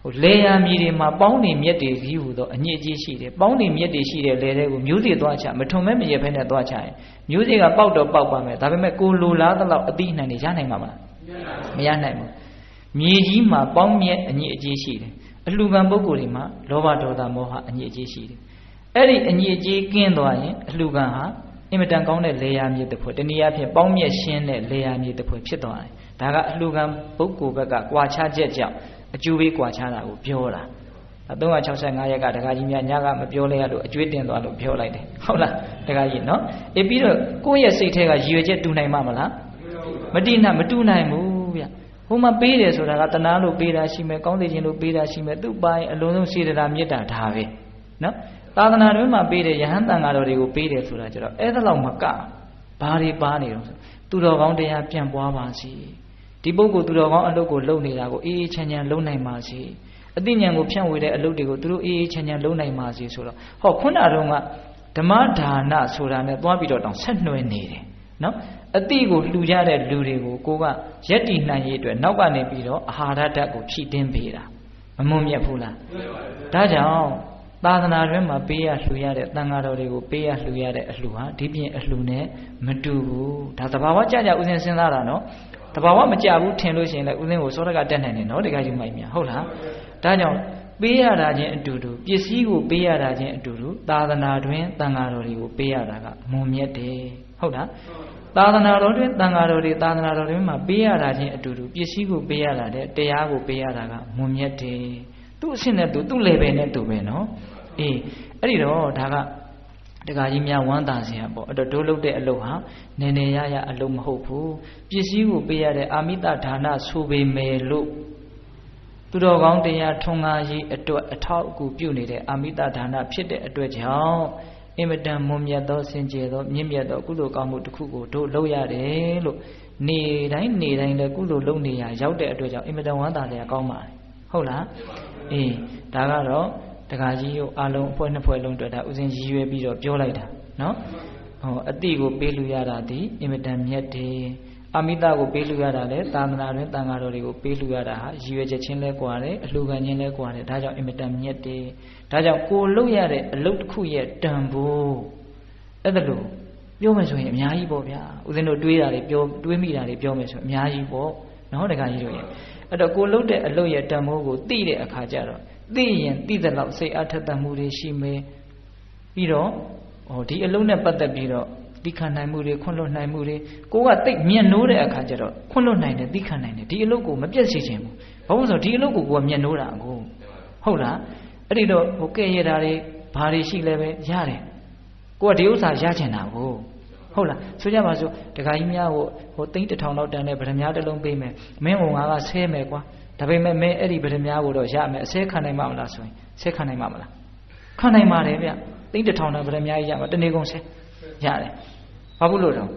ဟိုလေယာမြေတွေမှာပေါင်းနေမြက်တွေကြီးဟူသောအညစ်အကြေးရှိတယ်ပေါင်းနေမြက်တွေရှိတဲ့လေတွေကိုမျိုးစေ့သွားချမထုံမဲ့မရက်ဖဲနဲ့သွားချရင်မျိုးစေ့ကပေါက်တော့ပေါက်ပါမယ်ဒါပေမဲ့ကိုလိုလားသလောက်အတိအနှံတွေရနိုင်မှာမလားမရနိုင်ဘူးမြေကြီးမှာပေါင်းမြက်အညစ်အကြေးရှိတယ်အလှခံပုဂ္ဂိုလ်တွေမှာလောဘဒေါသမောဟအညစ်အကြေးရှိတယ်အဲ့ဒီအညစ်အကြေးကင်းသွားရင်အလှခံဟာအင်မတန်ကောင်းတဲ့လေယာမြေတစ်ဖွဲ့တနည်းအားဖြင့်ပေါင်းမြက်ရှင်းတဲ့လေယာမြေတစ်ဖွဲ့ဖြစ်သွားတယ်ဒါကအလှခံပုဂ္ဂိုလ်ဘက်ကကွာခြားချက်ကြောင့်အကျိုးပေးကွာခြားတာကိုပြောတာ365ရက်ကဒကာကြီးများညကမပြောလဲရလို့အကျွေးတင်သွားလို့ပြောလိုက်တယ်ဟုတ်လားဒကာကြီးနော်ပြီးတော့ကိုယ့်ရဲ့စိတ်ထဲကရည်ရွယ်ချက်တူနိုင်မှာမလားမတူနိုင်ဘူးဗျဟိုမှာပေးတယ်ဆိုတာကတဏှာလို့ပေးတာရှိမယ်ကောင်းစေခြင်းလို့ပေးတာရှိမယ်သူ့ပိုင်းအလုံးစုံစေတနာမေတ္တာဒါပဲနော်သာသနာတွင်မှာပေးတယ်ယဟန်တန်ဃာတော်တွေကိုပေးတယ်ဆိုတာကျတော့အဲ့ဒါလောက်မကဘာတွေပါနေတော့သူတော်ကောင်းတရားပြန့်ပွားပါစေဒီပုဂ္ဂိုလ်သူတော်ကောင်းအလုပ်ကိုလုပ်နေတာကိုအေးအေးချမ်းချမ်းလုပ်နိုင်ပါစေအသိဉာဏ်ကိုဖြန့်ဝေတဲ့အလုပ်တွေကိုသူတို့အေးအေးချမ်းချမ်းလုပ်နိုင်ပါစေဆိုတော့ဟောခုနကတော့ဓမ္မဒါနဆိုတာနဲ့သွားပြီးတော့တောင်ဆက်နွယ်နေတယ်နော်အတိကိုလှူကြတဲ့လူတွေကိုကိုကရက်တည်နိုင်ရေးအတွက်နောက်ကနေပြီးတော့အာဟာရဓာတ်ကိုဖြည့်တင်းပေးတာမမွန်မြတ်ဘူးလားဒါကြောင့်သာသနာ့တွင်မှာပေးရလှူရတဲ့တန်ဃာတော်တွေကိုပေးရလှူရတဲ့အလှူဟာဒီပြင်အလှူနဲ့မတူဘူးဒါသဘာဝကြကြဥစဉ်စဉ်းစားတာနော်တဘာဝမကြဘူးထင်လို့ရှိရင်လည်းဦးသိန်းကိုစောတကတက်နိုင်တယ်နော်တခါကြီးမိုက်မြဟုတ်လားဒါကြောင့်ပေးရတာချင်းအတူတူပစ္စည်းကိုပေးရတာချင်းအတူတူသာသနာတွင်တန်ဃာတော်တွေကိုပေးရတာကမွန်မြတ်တယ်ဟုတ်လားသာသနာတော်တွင်တန်ဃာတော်တွေသာသနာတော်တွင်မှာပေးရတာချင်းအတူတူပစ္စည်းကိုပေးရတာတဲ့တရားကိုပေးရတာကမွန်မြတ်တယ်သူ့အဆင့်နဲ့သူ့ level နဲ့သူပဲနော်အေးအဲ့ဒီတော့ဒါကတခါကြီးများဝမ်းသာစရာပေါ့အဲ့တော့တို့လုပ်တဲ့အလုပ်ဟာနည်းနည်းရရအလုပ်မဟုတ်ဘူးပစ္စည်းကိုပေးရတဲ့အာမိတဒါနဆိုပေမဲ့လို့သူတော်ကောင်းတရားထွန်းကားရေးအတွက်အထောက်အကူပြုနေတဲ့အာမိတဒါနဖြစ်တဲ့အတွက်ကြောင့်အင်မတန်မွန်မြတ်သောစင်ကြယ်သောမြင့်မြတ်သောကုသိုလ်ကောင်းမှုတစ်ခုကိုတို့လုပ်ရတယ်လို့နေတိုင်းလည်းကုသိုလ်လုပ်နေရရောက်တဲ့အတွက်ကြောင့်အင်မတန်ဝမ်းသာစရာကောင်းပါတယ်ဟုတ်လားအေးဒါကတော့တခါကြီးကိုအလုံးအဖွဲ့နှစ်ဖွဲ့လုံးတွေ့တာဥစဉ်ရည်ရွယ်ပြီးတော့ပြောလိုက်တာနော်ဟောအတိကိုပေးလူရတာဒီအင်မတန်မြတ်တယ်အာမိတကိုပေးလူရတာလေသာသနာတွင်တန်ဃာတော်တွေကိုပေးလူရတာဟာရည်ရွယ်ချက်ချင်းလဲကွာတယ်အလှူခံခြင်းလဲကွာတယ်ဒါကြောင့်အင်မတန်မြတ်တယ်ဒါကြောင့်ကိုလုပ်ရတဲ့အလုပ်တစ်ခုရဲ့တန်ဖိုးအဲ့ဒါလို့ပြောမယ်ဆိုရင်အများကြီးပေါ့ဗျာဥစဉ်တို့တွေးတာတွေပြောတွေးမိတာတွေပြောမယ်ဆိုအများကြီးပေါ့နော်တခါကြီးတို့ရဲ့အဲ့တော့ကိုလုပ်တဲ့အလုပ်ရဲ့တန်ဖိုးကိုသိတဲ့အခါကျတော့သိရင်သိတဲ့လောက်စိတ်အားထက်သန်မှုတွေရှိမယ်ပြီးတော့ဒီအလုံးနဲ့ပတ်သက်ပြီးတော့သိခံနိုင်မှုတွေခွင့်လွှတ်နိုင်မှုတွေကိုကသိမြတ်နိုးတဲ့အခါကျတော့ခွင့်လွှတ်နိုင်တယ်သိခံနိုင်တယ်ဒီအလုပ်ကိုမပြတ်စေချင်ဘူးဘာလို့ဆိုဒီအလုပ်ကိုကိုကမြတ်နိုးတာကိုဟုတ်လားအဲ့ဒီတော့ကဲ့ရတာတွေဘာတွေရှိလဲပဲရတယ်ကိုကဒီဥစ္စာရချင်တာကိုဟုတ်လားဆိုကြပါစို့တခါကြီးများသိန်း1000လောက်တန်တဲ့ဗရမ ्या တစ်လုံးပေးမယ်မင်းကငါကဆဲမယ်ကွာ ဒါပေမဲ့မင်းအဲ့ဒီဗရမ ्या ကိုတော့ရမယ်အစဲခံနိုင်မှာမလားဆိုရင်ဆဲခံနိုင်မှာမလားခံနိုင်ပါတယ်ဗျသိန်းတစ်ထောင်တန်ဗရမ ्या ကြီးရမှာတနေ့ကုန်ဆဲရတယ်ဘာဖြစ်လို့တော့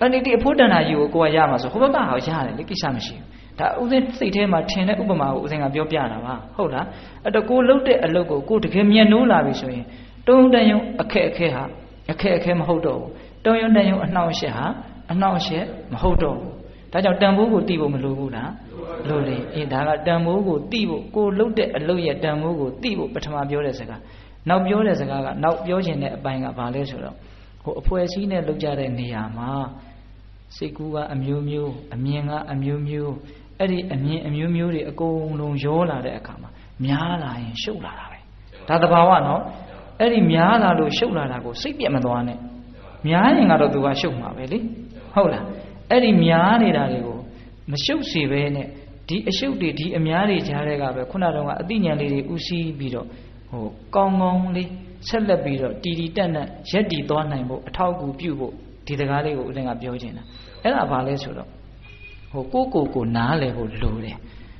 အဲ့ဒီအဖို့တန်တာကြီးကိုကိုကရမှာဆိုဟိုဘက်ကဟောရတယ်လေကိစ္စမရှိဘူးဒါဥစဉ်စိတ်ထဲမှာထင်တဲ့ဥပမာကိုဥစဉ်ကပြောပြတာပါဟုတ်လားအဲ့တော့ကိုလှုပ်တဲ့အလုပ်ကိုကိုတကယ်မျက်နှိုးလာပြီဆိုရင်တုံးတန်ယုံအခက်ဟာအခက်မဟုတ်တော့ဘူးတုံးယုံတန်ယုံအနှောင့်အယှက်ဟာအနှောင့်အယှက်မဟုတ်တော့ဘူးဒါကြောင့်တန်ဖိုးကိုသိဖို့မလိုဘူးလားလိုတယ်အေးဒါကတန်ဖိုးကိုသိဖို့ကိုလှုပ်တဲ့အလုပ်ရဲ့တန်ဖိုးကိုသိဖို့ပထမပြောတဲ့စကားနောက်ပြောတဲ့စကားကနောက်ပြောခြင်းတဲ့အပိုင်းကဘာလဲဆိုတော့ဟိုအဖွဲ့အစည်းနဲ့လုပ်ကြတဲ့နေရာမှာစိတ်ကူးကအမျိုးမျိုးအမြင်ကအမျိုးမျိုးအဲ့ဒီအမြင်အမျိုးမျိုးတွေအကုန်လုံးရောလာတဲ့အခါမှာများလာရင်ရှုပ်လာတာပဲဒါသဘာဝနော်အဲ့ဒီများလာလို့ရှုပ်လာတာကိုစိတ်ပြတ်မသွားနဲ့များရင်ကတော့သူကရှုပ်မှာပဲလေဟုတ်လားအဲ့ဒီများနေတာတွေကိုမရှုပ်စေပဲနဲ့ဒီအရှုပ်တွေဒီအများတွေကြားတဲ့ကပဲခုနကတော့အသိဉာဏ်လေးတွေဥစည်းပြီးတော့ဟိုကောင်းကောင်းလေးဆက်လက်ပြီးတော့တီတီတက်တက်ရက်တီသွားနိုင်ဖို့အထောက်အကူပြုဖို့ဒီစကားလေးကိုဦးဇင်းကပြောချင်တာအဲ့ဒါဘာလဲဆိုတော့ဟိုကိုနားလည်ဖို့လိုတယ်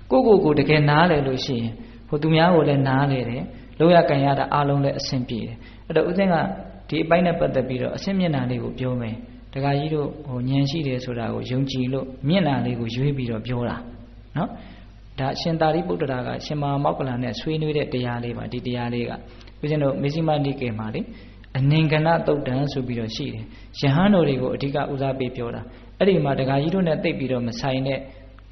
ကိုတကယ်နားလည်လို့ရှိရင်ဟိုသူများကိုလည်းနားလည်တယ်လောက်ရကန်ရတာအားလုံးလည်းအဆင်ပြေတယ်အဲ့တော့ဦးဇင်းကဒီအပိုင်းနဲ့ပတ်သက်ပြီးတော့အဆင့်မျက်နှာလေးကိုပြောမယ်တခါကြီးတို့ဟိုဉာဏ်ရှိတယ်ဆိုတာကိုယုံကြည်လို့မျက်နှာလေးကိုရွေးပြီးတော့ပြောတာနော်ဒါရှင်သာရိပုတ္တရာကရှင်မဟာမောက္ကလန်နဲ့ဆွေးနွေးတဲ့တရားလေးပါဒီတရားလေးကဦးဇင်းတို့မေဇိမနိကေမှာလေအနင်္ဂနသုတ်တံဆိုပြီးတော့ရှိတယ်ယဟန်တို့တွေကိုအဓိကဦးစားပေးပြောတာအဲ့ဒီမှာတခါကြီးတို့နဲ့တိတ်ပြီးတော့မဆိုင်တဲ့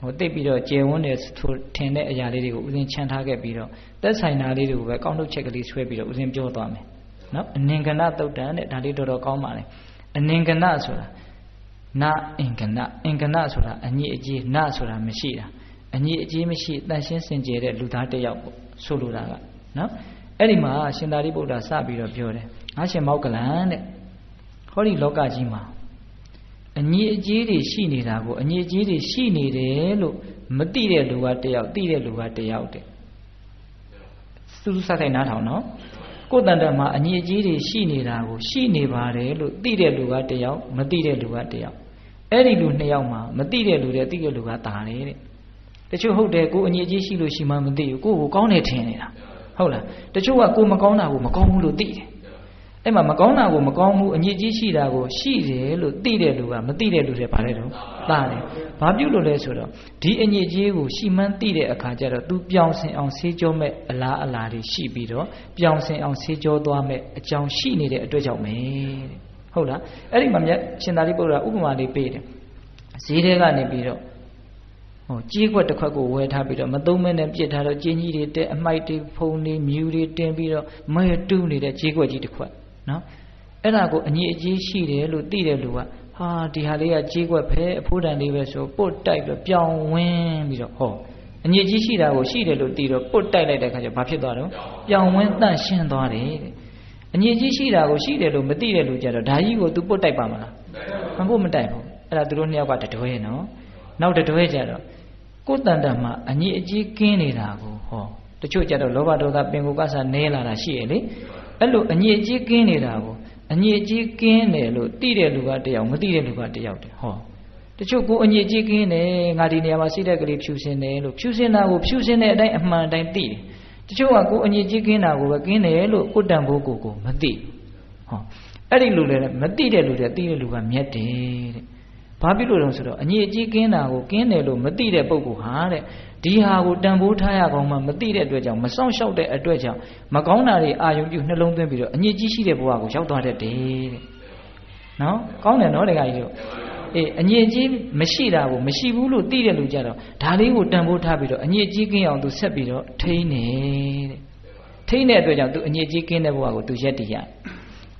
ဟိုတိတ်ပြီးတော့ကျေဝန်းတယ်ထင်တဲ့အရာလေးတွေကိုဦးဇင်းချန်ထားခဲ့ပြီးတော့သက်ဆိုင်တာလေးတွေကိုပဲကောင်းထုတ်ချက်ကလေးဆွဲပြီးတော့ဦးဇင်းပြောသွားမယ်နော်အနင်္ဂနသုတ်တံတဲ့ဒါလေးတော်တော်ကောင်းပါလေအနင်္ဂနဆိုတာနအင်္ဂနအင်္ဂနဆိုတာအညစ်အကြေးနဆိုတာမရှိတာအညစ်အကြေးမရှိတန်ရှင်းစင်ကြယ်တဲ့လူသားတစ်ယောက်ပေါ့ဆိုလိုတာကနော်အဲ့ဒီမှာရှင်သာရိပုတ္တရာစပြီးတော့ပြောတယ်ငါရှင်မောက္ကလန်တဲ့ဟောဒီလောကကြီးမှာအညစ်အကြေးတွေရှိနေတာကိုအညစ်အကြေးတွေရှိနေတယ်လို့မသိတဲ့လူကတစ်ယောက်သိတဲ့လူကတစ်ယောက်တဲ့စူးစူးဆိုင်နားထောင်နော်ကိုယ်တန်တမှာအညစ်အကြေးတွေရှိနေတာကိုရှိနေပါတယ်လို့သိတဲ့လူကတစ်ယောက်မသိတဲ့လူကတစ်ယောက်အဲ့ဒီလူနှစ်ယောက်မှာမသိတဲ့လူတဲ့သိတဲ့လူကတာတယ်တဲ့တချို့ဟုတ်တယ်ကိုအညစ်အကြေးရှိလို့ရှိမှမသိဘူးကိုကောင်းတယ်ထင်နေတာဟုတ်လားတချို့ကကိုမကောင်းတာကိုမကောင်းဘူးလို့သိတယ်အဲ့မှာမကောင်းတာကိုမကောင်းဘူးအညစ်အကြေးရှိတာကိုရှိတယ်လို့သိတဲ့လူကမသိတဲ့လူတွေပါတယ်တော့တာတယ်ဘာပြုလို့လဲဆိုတော့ဒီအညစ်အကြေးကိုရှိမှန်းသိတဲ့အခါကျတော့ तू ပြောင်းစင်အောင်ဆေးကြောမဲ့အလားအလာတွေရှိပြီးတော့ပြောင်းစင်အောင်ဆေးကြောသွားမဲ့အကြောင်းရှိနေတဲ့အတွက်ကြောင့်ပဲတဲ့ဟုတ်လားအဲ့ဒီမှာမြတ်ရှင်သာရိပုတ္တရာဥပမာလေးပေးတယ်ဈေးထဲကနေပြီးတော့ဟိုကြေးခွက်တစ်ခွက်ကိုဝယ်ထားပြီးတော့မသုံးမဲနဲ့ပြစ်ထားတော့ကြေးကြီးတွေတဲ့အမိုက်တွေဖုံတွေမြူတွေတင်ပြီးတော့မဲတူးနေတဲ့ကြေးခွက်ကြီးတစ်ခွက်နော်အဲ့ဒါကိုအညစ်အကြေးရှိတယ်လို့သိတဲ့လူကဟာဒီဟာလေးကကြေးခွက်ပဲအဖိုးတန်လေးပဲဆိုပုတ်တိုက်ပြီးပြောင်းဝင်းပြီးတော့ဟောအညစ်အကြေးရှိတာကိုရှိတယ်လို့သိတော့ပုတ်တိုက်လိုက်တဲ့အခါကျဘာဖြစ်သွားတော့ပြောင်းဝင်းတန့်ရှင်းသွားတယ်တဲ့အညစ်အကြေးရှိတာကိုရှိတယ်လို့မသိတဲ့လူကြတော့ဒါကြီးကို तू ပုတ်တိုက်ပါမလားမပုတ်မတိုက်ဘူးအဲ့ဒါသူတို့နှစ်ယောက်ကတတွဲနော်နောက်တတွဲကြတော့ကိုယ်တန်တမှာအညစ်အကြေးကင်းနေတာကိုဟောတချို့ကြတော့လောဘဒေါသပင်ကိုယ်ကစားနဲလာတာရှိရလေအဲ့လိုအညစ်အကြေးကင်းနေတာကိုအညစ်အကြေးကင်းတယ်လို့သိတဲ့လူကတယောက်မသိတဲ့လူကတယောက်တည်းဟောတချို့ကိုအညစ်အကြေးကင်းတယ်ငါဒီနေရာမှာစိတ်ဓာတ်ကလေးဖြူစင်တယ်လို့ဖြူစင်တာကိုဖြူစင်တဲ့အတိုင်းအမှန်တိုင်းသိတယ်တချို့ကကိုအညစ်အကြေးကင်းတာကိုပဲကင်းတယ်လို့ကိုတန်ဖို့ကိုမသိဟောအဲ့ဒီလူလည်းမသိတဲ့လူတွေသိတဲ့လူကမြတ်တယ်တဲ့ဘာဖြစ်လို့လဲဆိုတော့အညစ်အကြေးကင်းတာကိုကင်းတယ်လို့မသိတဲ့ပုဂ္ဂိုလ်ဟာတဲ့ဒီဟာကိုတန်ဖိုးထားရကောင်းမှမသိတဲ့အတွက်ကြောင့်မဆောင်ရှောက်တဲ့အတွက်ကြောင့်မကောင်းတာတွေအာယုံပြုနှလုံးသွင်းပြီးတော့အညစ်အကြေးရှိတဲ့ဘဝကိုရောက်သွားတတ်တယ်တဲ့နော်ကောင်းတယ်နော်တခါကြီးတို့အေးအညစ်အကြေးမရှိတာကိုမရှိဘူးလို့သိတဲ့လူကြတော့ဒါလေးကိုတန်ဖိုးထားပြီးတော့အညစ်အကြေးကင်းအောင်သူဆက်ပြီးတော့ထိန်းနေတဲ့ထိန်းတဲ့အတွက်ကြောင့်သူအညစ်အကြေးကင်းတဲ့ဘဝကိုသူရက်တည်ရ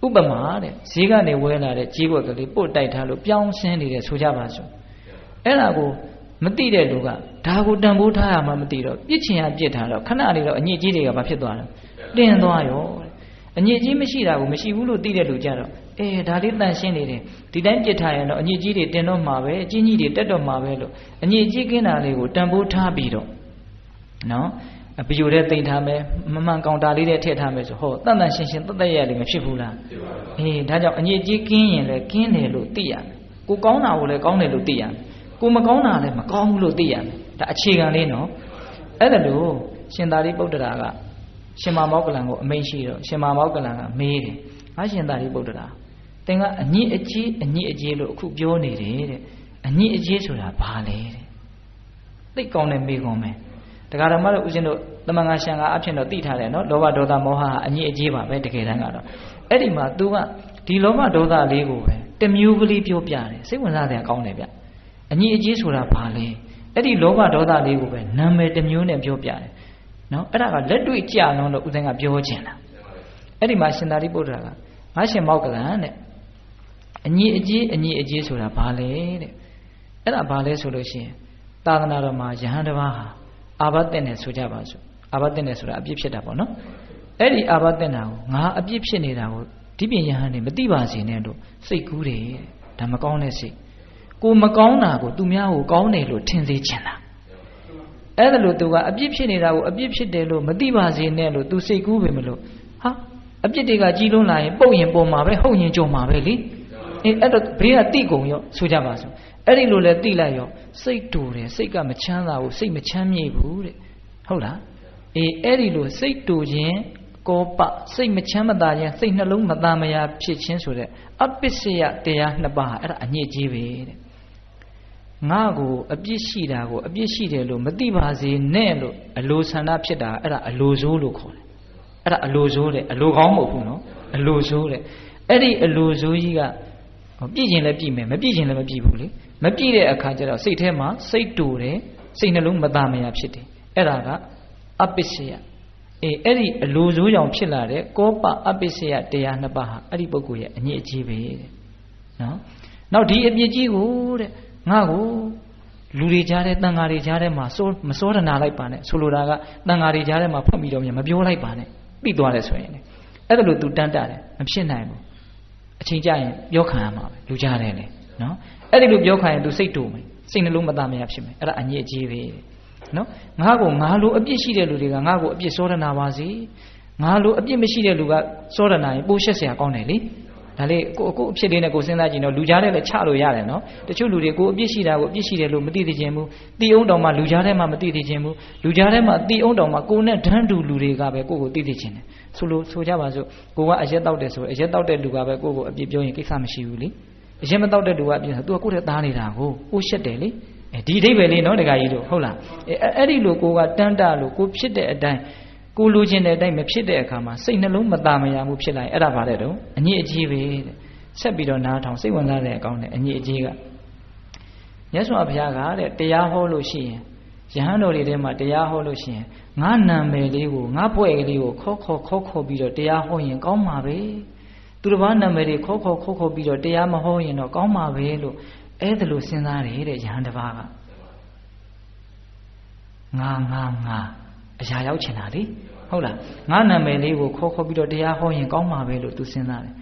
ဥပမာတဲ့ဈေးကနေဝဲလာတဲ့ကြေးကွက်ကလေးပို့တိုက်ထားလို့ပြောင်းဆင်းနေတယ်ဆိုကြပါစို့အဲ့ဒါကိုမသိတဲ့လူကဒါကိုတန်ဖိုးထားရမှမသိတော့ပြစ်ချင်ရပြစ်ထားတော့ခဏလေးတော့အညစ်အကြေးတွေကဘာဖြစ်သွားလဲတင်သွားရောအညစ်အကြေးမရှိတာကိုမရှိဘူးလို့သိတဲ့လူကြတော့ဒါလေးတန်ရှင်းနေတယ်ဒီတိုင်းပြစ်ထားရင်တော့အညစ်အကြေးတွေတင်တော့မှာပဲအချင်းကြီးတွေတက်တော့မှာပဲလို့အညစ်အကြေးကင်းတာလေးကိုတန်ဖိုးထားပြီးတော့နော်ဘီယိုတဲ့တိမ်ထားမယ်မမှန်ကောင်တာလေးတဲ့ထည့်ထားမယ်ဆိုဟောတန်တန်ရှင်းရှင်းတတ်တတ်ရလေးမဖြစ်ဘူးလားဒါကြောင့်အညစ်အကြေးကင်းရင်လည်းကင်းတယ်လို့သိရမယ်ကိုကောင်းတာကိုလည်းကောင်းတယ်လို့သိရမယ်ကိုမကောင်းတာလည်းမကောင်းဘူးလို့သိရမယ် ဒါအခြေခံလေးနော်အဲ့ဒါလို့ရှင်သာရိပုတ္တရာကရှင်မောက္ကလံကိုအမိန့်ရှိတော့ရှင်မောက္ကလံကမေးတယ်ငါရှင်သာရိပုတ္တရာသင်ကအညစ်အကြေးလို့အခုပြောနေတယ်တဲ့အညစ်အကြေးဆိုတာဘာလဲတဲ့သိကောင်းတဲ့မေးခွန်းပဲတရားဓမ္မတို့ဦးဇင်းတို့သမန်ငါရှံကအဖြစ်တော့သိထားတယ်နော်လောဘဒေါသမောဟဟာအညစ်အကြေးပါပဲတကယ်တမ်းကတော့အဲ့ဒီမှာ तू ကဒီလောဘဒေါသလေးကိုပဲတစ်မျိုးကလေးပြောပြတယ်စိတ်ဝင်စားစရာကောင်းတယ်ဗျအညစ်အကြေးဆိုတာဘာလဲအဲ့ဒီလောဘဒေါသလေးကိုပဲနာမည်တစ်မျိုးနဲ့ပြောပြတယ်နော်အဲ့ဒါကလက်တွေ့ကြလုံးလို့ဦးဇင်းကပြောချင်တာအဲ့ဒီမှာရှင်သာရိပုတ္တရာကငါရှင်မောက္ကလံတဲ့အညစ်အကြေးဆိုတာဘာလဲတဲ့အဲ့ဒါဘာလဲဆိုလို့ရှိရင်သာသနာတော်မှာယဟန်တစ်ပါးဟာအာဘတဲ့နဲ့ဆိုကြပါစို့အာဘတဲ့နဲ့ဆိုတာအပြစ်ဖြစ်တာပေါ့နော်အဲ့ဒီအာဘတဲ့နာကိုငါအပြစ်ဖြစ်နေတာကိုဒီပြင်ယဟန်နေမသိပါစေနဲ့လို့စိတ်ကူးတယ်ဒါမကောင်းတဲ့စိတ်ကိုမကောင်းတာကိုသူများကိုကောင်းတယ်လို့ထင်စေချင်တာအဲ့ဒါလို့သူကအပြစ်ဖြစ်နေတာကိုအပြစ်ဖြစ်တယ်လို့မသိပါစေနဲ့လို့သူစိတ်ကူးပဲမလို့ဟာအပြစ်တွေကကြီးလွန်းလာရင်ပုတ်ရင်ပေါ်မှာပဲဟုတ်ရင်ကြုံမှာပဲလေအဲ့တော့ဘေးကတိကုန်ရောဆိုကြပါစို့အဲ့ဒီလိုလဲတိလိုက်ရောစိတ်တူတယ်စိတ်ကမချမ်းသာဘူးစိတ်မချမ်းမြေ့ဘူးတဲ့ဟုတ်လားအဲ့ဒီလိုစိတ်တူခြင်းကောပစိတ်မချမ်းမသာခြင်းစိတ်နှလုံးမသားမရာဖြစ်ခြင်းဆိုတဲ့အပစ္စယတရားနှစ်ပါးအဲ့ဒါအညစ်အကြေးပဲတဲ့ငါကိုအပြစ်ရှိတာကိုအပြစ်ရှိတယ်လို့မသိပါစေနဲ့လို့အလိုဆန္ဒဖြစ်တာအဲ့ဒါအလိုဆိုးလို့ခေါ်တယ်အဲ့ဒါအလိုဆိုးတဲ့အလိုကောင်းမဟုတ်ဘူးနော်အလိုဆိုးတဲ့အဲ့ဒီအလိုဆိုးကြီးကပြည့်ခြင်းလည်းပြည့်မယ်မပြည့်ခြင်းလည်းမပြည့်ဘူးလေမပြည့်တဲ့အခါကျတော့စိတ်ထဲမှာစိတ်တူတယ်စိတ်နှလုံးမသားမရာဖြစ်တယ်အဲ့ဒါကအပစ္စယအဲ့ဒီအလိုဆိုးကြောင့်ဖြစ်လာတဲ့ကောပအပစ္စယတရားနှစ်ပါးဟာအဲ့ဒီပုဂ္ဂိုလ်ရဲ့အညစ်အကြေးပဲတဲ့နော်နောက်ဒီအပြစ်ကြီးကိုတဲ့ငါကိုလူတွေကြားတဲ့တန်ဃာတွေကြားထဲမှာမစောဒနာလိုက်ပါနဲ့ဆိုလိုတာကတန်ဃာတွေကြားထဲမှာဖွင့်ပြီးတော့မပြောလိုက်ပါနဲ့ပြီးသွားတယ်ဆိုရင်အဲ့ဒါလို့ तू တန်းတတယ်မဖြစ်နိုင်ဘူးအချိန်ကြရင်ပြောခံရမှာပဲလူကြားတယ်လေနော်အဲ့ဒီလိုပြောခံရင် तू စိတ်တူမယ်စိတ်နှလုံးမသားမရဖြစ်မယ်အဲ့ဒါအညစ်အကြေးပဲနော်ငါလိုအပြစ်ရှိတဲ့လူတွေကငါ့ကိုအပြစ်စောဒနာပါစေငါလိုအပြစ်မရှိတဲ့လူကစောဒနာရင်ပိုးရှက်เสียကောင်းတယ်လေဒါလေးကိုအဖြစ်လေးနဲ့ကိုစဉ်းစားကြည့်တော့လူကြားထဲလည်းချလို့ရတယ်နော်တချို့လူတွေကိုအပြစ်ရှိတာကိုအပြစ်ရှိတယ်လို့မသိသိချင်းဘူးတီအောင်တောင်မှလူကြားထဲမှာမသိသိချင်းဘူးလူကြားထဲမှာတီအောင်တောင်မှကိုနဲ့ဒန်းတူလူတွေကပဲကိုသိသိချင်းတယ်ဆိုကြပါစို့ကိုကအရက်တောက်တယ်ဆိုအရက်တောက်တဲ့လူကပဲကိုအပြစ်ပြောရင်ကိစ္စမရှိဘူးလေအရက်မတောက်တဲ့လူကအပြစ်ဆိုသူကကိုယ့်ထဲသားနေတာကိုရှက်တယ်လေဒီအဓိပ္ပာယ်လေးနော်တခါကြီးတို့ဟုတ်လားအဲ့ဒီလိုကိုကတန်းတလို့ကိုဖြစ်တဲ့အတိုင်းကိုလိုချင်တဲ့အတိုင်းမဖြစ်တဲ့အခါမှာစိတ်နှလုံးမသားမရာမှုဖြစ်လာရင်အဲ့ဒါဘာလဲတော့အညစ်အကြေးပဲတဲ့ဆက်ပြီးတော့နားထောင်စိတ်ဝင်စားတဲ့အကောင်းတဲ့အညစ်အကြေးကမြတ်စွာဘုရားကတဲ့တရားဟောလို့ရှိရင်ယဟန်တော်တွေထဲမှာတရားဟောလို့ရှိရင်ငါနာမည်လေးကိုငါဘွဲ့ကလေးကိုခေါ်ပြီးတော့တရားဟောရင်ကောင်းမှာပဲသူတစ်ပါးနာမည်တွေခေါ်ပြီးတော့တရားမဟောရင်တော့ကောင်းမှာပဲလို့အဲ့ဒါလိုစဉ်းစားတယ်တဲ့ယဟန်တစ်ပါးကငါအရာရောက်ချင်တာလေဟုတ်လားငါနာမည်လေးကိုခေါ်ပြီးတော့တရားဟောရင်ကောင်းမှာပဲလို့ तू စဉ်းစားတယ်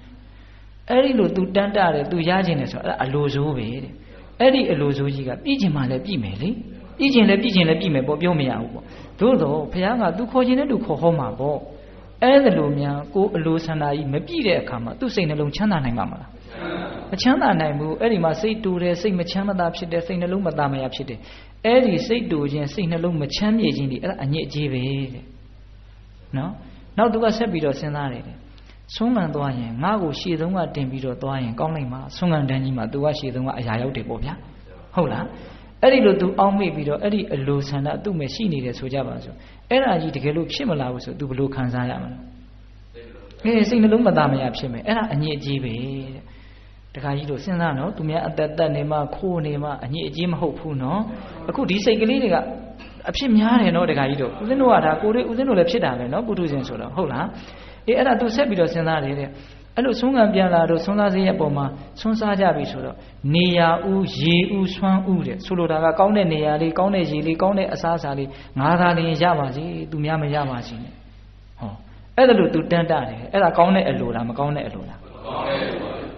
အဲ့ဒီလို तू တန်းတာတယ် तू ရချင်တယ်ဆိုတော့အဲ့ဒါအလိုဆိုးပဲတဲ့အဲ့ဒီအလိုဆိုးကြီးကပြည်ချင်မှလည်းပြည်မယ်လေပြည်ချင်လည်းပြည်မယ်ပေါ့ပြောမရဘူးပေါ့သို့တော့ဘုရားက तू ခေါ်ချင်တဲ့ तू ခေါ်ဟောမှာပေါ့အဲ့ဒါလိုများကိုအလိုဆန္ဒကြီးမပြည့်တဲ့အခါမှာ तू စိတ်နှလုံးချမ်းသာနိုင်မှာမလားမချမ်းသာနိုင်ဘူးအဲ့ဒီမှာစိတ်တူတယ်စိတ်မချမ်းသာဖြစ်တယ်စိတ်နှလုံးမသားမရဖြစ်တယ်အဲ့ဒီစိတ်တူခြင်းစိတ်နှလုံးမချမ်းမြေခြင်းဒီအဲ့ဒါအညစ်အကြေးပဲတဲ့နော်နောက်သူကဆက်ပြီးတော့စဉ်းစားတယ်ဆုံးခံသွားရင်ငါ့ကိုရှေ့ဆုံးကတင်ပြီးတော့သွားရင်ကောင်းလိုက်မှာဆုံးခံတန်းကြီးမှာသူကရှေ့ဆုံးကအရာရောက်တယ်ပေါ့ဗျာဟုတ်လားအဲ့ဒီလိုသူအောင်းမိပြီးတော့အဲ့ဒီအလိုဆန္ဒသူ့မဲ့ရှိနေတယ်ဆိုကြပါစို့အဲ့ဒါကြီးတကယ်လို့ဖြစ်မလာဘူးဆိုသူဘယ်လိုခံစားရမလဲစိတ်နှလုံးမသားမရဖြစ်မယ်အဲ့ဒါအညစ်အကြေးပဲတဲ့တခါကြီးတို့စဉ်းစားနော်သူများအသက်သက်နေမှခိုးနေမှအညစ်အကြေးမဟုတ်ဘူးနော်အခုဒီစိတ်ကလေးတွေကအဖြစ်များတယ်နော်တခါကြီးတို့ဦးဇင်းတို့ကဒါကိုယ်ဦးဇင်းတို့လည်းဖြစ်တာပဲနော်ပုထုဇဉ်ဆိုတော့ဟုတ်လားအဲ့ဒါသူဆက်ပြီးတော့စဉ်းစားတယ်တဲ့အဲ့လိုဆုံးခံပြန်လာတော့ဆွမ်းစားစေးရဲ့ပုံမှာဆွမ်းစားကြပြီဆိုတော့နေရာဦးရေဦးဆွမ်းဦးတဲ့ဆိုလိုတာကကောင်းတဲ့နေရာလေးကောင်းတဲ့ရေလေးကောင်းတဲ့အစားအစာလေးငါးသားလေးရပါစေသူများမရပါစေနဲ့ဟောအဲ့ဒါလို့သူတန်းတာတယ်အဲ့ဒါကောင်းတဲ့အလိုလားမကောင်းတဲ့အလိုလာ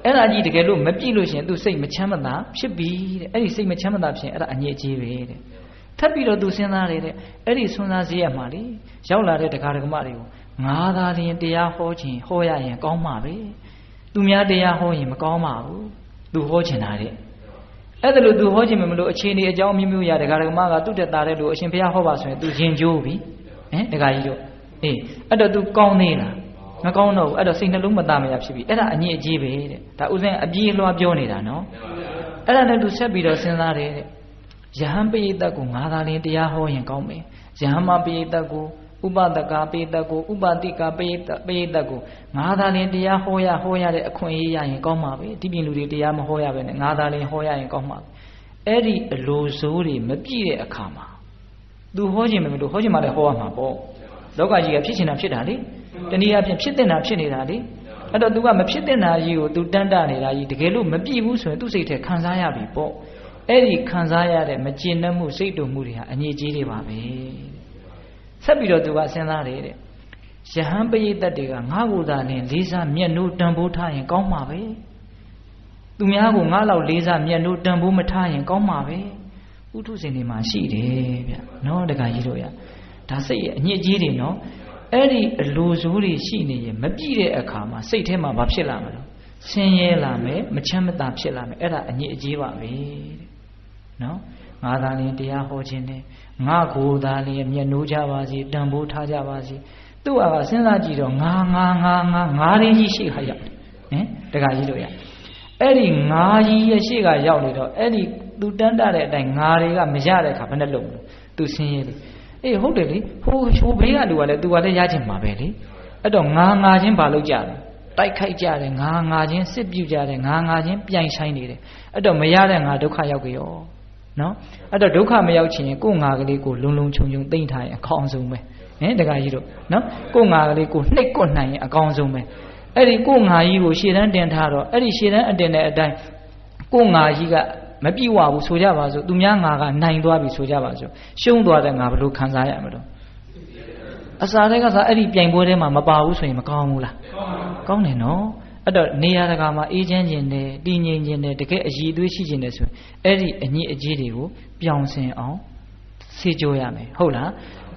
းအဲ့ဒါကြီးတကယ်လို့မပြည့်လို့ရှင်သူစိတ်မချမ်းသာဖြစ်ပြီတဲ့အဲ့ဒီစိတ်မချမ်းသာဖြစ်ရင်အဲ့ဒါအညစ်အကြေးပဲတဲ့ထပ်ပြီးတော့သူစဉ်းစားတယ်တဲ့အဲ့ဒီဆွမ်းစားစေးရမှာလေရောက်လာတဲ့ဒကာဒကမတွေကိုငါးသားလင်းတရားဟောခြင်းဟောရရင်ကောင်းမှာပဲသူများတရားဟောရင်မကောင်းပါဘူးသူဟောချင်တာတဲ့ အဲ့ဒါလို့သူဟောခြင်းမလို့အခြေအနေအကြောင်းမျိုးမျိုးရဒကာဒကမကသူ့တက်တာတဲ့လို့အရှင်ဘုရားဟောပါဆိုရင်သူရင်ကျိုးပြီဒကာကြီးတို့အေးအဲ့တော့သူကောင်းသေးလားမကောင်းတော့ဘူးအဲ့တော့စိတ်နှလုံးမသားမရဖြစ်ပြီအဲ့ဒါအညစ်အကြေးပဲတဲ့ဒါဥစဉ်အပြေးလွှားပြောနေတာနော်အဲ့ဒါနဲ့သူဆက်ပြီးတော့စဉ်းစားတယ်တဲ့ယဟန်ပိယတကိုငါသာလင်တရားဟောရင်ကောင်းမယ်ယဟန်မပိယတကိုဥပဒကာပိယတကိုဥပတိကာပိယတကိုငါသာလင်တရားဟောရတဲ့အခွင့်အရေးရရင်ကောင်းမှာပဲဒီပြင်လူတွေတရားမဟောရပဲနဲ့ငါသာလင်ဟောရရင်ကောင်းမှာအဲ့ဒီအလိုစိုးတွေမပြည့်တဲ့အခါမှာသူဟောခြင်းမလို့ဟောခြင်းမှလည်းဟောရမှာပေါ့လောကကြီးကဖြစ်ချင်တာဖြစ်တာလေတနည်းအားဖြင့်ဖြစ်တဲ့တာဖြစ်နေတာလေအဲ့တော့ तू ကမဖြစ်တဲ့တာကြီးကို तू တန်းတနေတာကြီးတကယ်လို့မပြည့်ဘူးဆိုရင်သူ့စိတ်ထဲခံစားရပြီပေါ့အဲ့ဒီခံစားရတဲ့မကျေနပ်မှုစိတ်တုန်မှုတွေဟာအငြိအကျေးတွေပါပဲဆက်ပြီးတော့ तू ကစဉ်းစားတယ်တဲ့ယဟန်ပရိသတ်တွေကငါ့ကိုယ်သာလင်လေးစားမျက်နှိုးတန်ဖိုးထားရင်ကောင်းမှာပဲသူများကိုငါ့လောက်လေးစားမျက်နှိုးတန်ဖိုးမထားရင်ကောင်းမှာပဲဥထုစင်တွေမှာရှိတယ်ဗျနော်တခါကြီးတို့ရဒါစိတ်ရဲ့အညစ်အကြေးတွေနော်အဲ့ဒီအလိုစိုးတွေရှိနေရင်မပြည့်တဲ့အခါမှာစိတ်ထဲမှာဘာဖြစ်လာမလဲဆင်းရဲလာမယ်မချမ်းမသာဖြစ်လာမယ်အဲ့ဒါအညစ်အကြေးပါပဲတဲ့နော်ငါသာလင်တရားဟောခြင်းနဲ့ငါကိုယ်သာလင်မျက်နှိုးကြပါစေတန်ဖိုးထားကြပါစေသူ့ဟာကစဉ်းစားကြည့်တော့ငါရင်းကြီးရှိခါရောက်တယ်တခါကြီးတို့ရအဲ့ဒီငါကြီးရဲ့ရှေ့ကရောက်နေတော့အဲ့ဒီသူတန်းတတဲ့အတိုင်းငါတွေကမရတဲ့အခါဘယ်နဲ့လုံလို့သူဆင်းရဲတယ်အေးဟုတ်တယ်လေဟိုဘေးကလူကလည်းသူကလည်းရချင်မှာပဲလေအဲ့တော့ငါချင်းဘာလုပ်ကြလဲတိုက်ခိုက်ကြတယ်ငါချင်းစစ်ပြုကြတယ်ငါချင်းပြိုင်ဆိုင်နေတယ်အဲ့တော့မရတဲ့ငါဒုက္ခရောက်ကြရောနော်အဲ့တော့ဒုက္ခမရောက်ချင်ရင်ကိုယ်ငါကလေးကိုလုံခြုံသိမ့်ထားရင်အကောင်းဆုံးပဲတခါကြီးတို့နော်ကိုယ်ငါကလေးကိုနှိပ်ကွတ်နိုင်ရင်အကောင်းဆုံးပဲအဲ့ဒီကိုယ်ငါကြီးကိုရှေ့တန်းတင်ထားတော့အဲ့ဒီရှေ့တန်းအတင်တဲ့အတိုင်းကိုယ်ငါကြီးကမပြည့်ဝဘူးဆိုကြပါစို့သူများငါကနိုင်သွားပြီဆိုကြပါစို့ရှုံးသွားတဲ့ငါဘယ်လိုခံစားရမလို့အစာတွေကစားအဲ့ဒီပြိုင်ပွဲထဲမှာမပါဘူးဆိုရင်မကောင်းဘူးလားကောင်းတယ်နော်အဲ့တော့နေရာတကာမှာအေးချမ်းခြင်းနဲ့တည်ငြိမ်ခြင်းနဲ့တကယ်အည်အသွေးရှိခြင်းနဲ့ဆိုရင်အဲ့ဒီအညစ်အကြေးတွေကိုပြောင်းဆင်အောင်စေကြိုးရမယ်ဟုတ်လား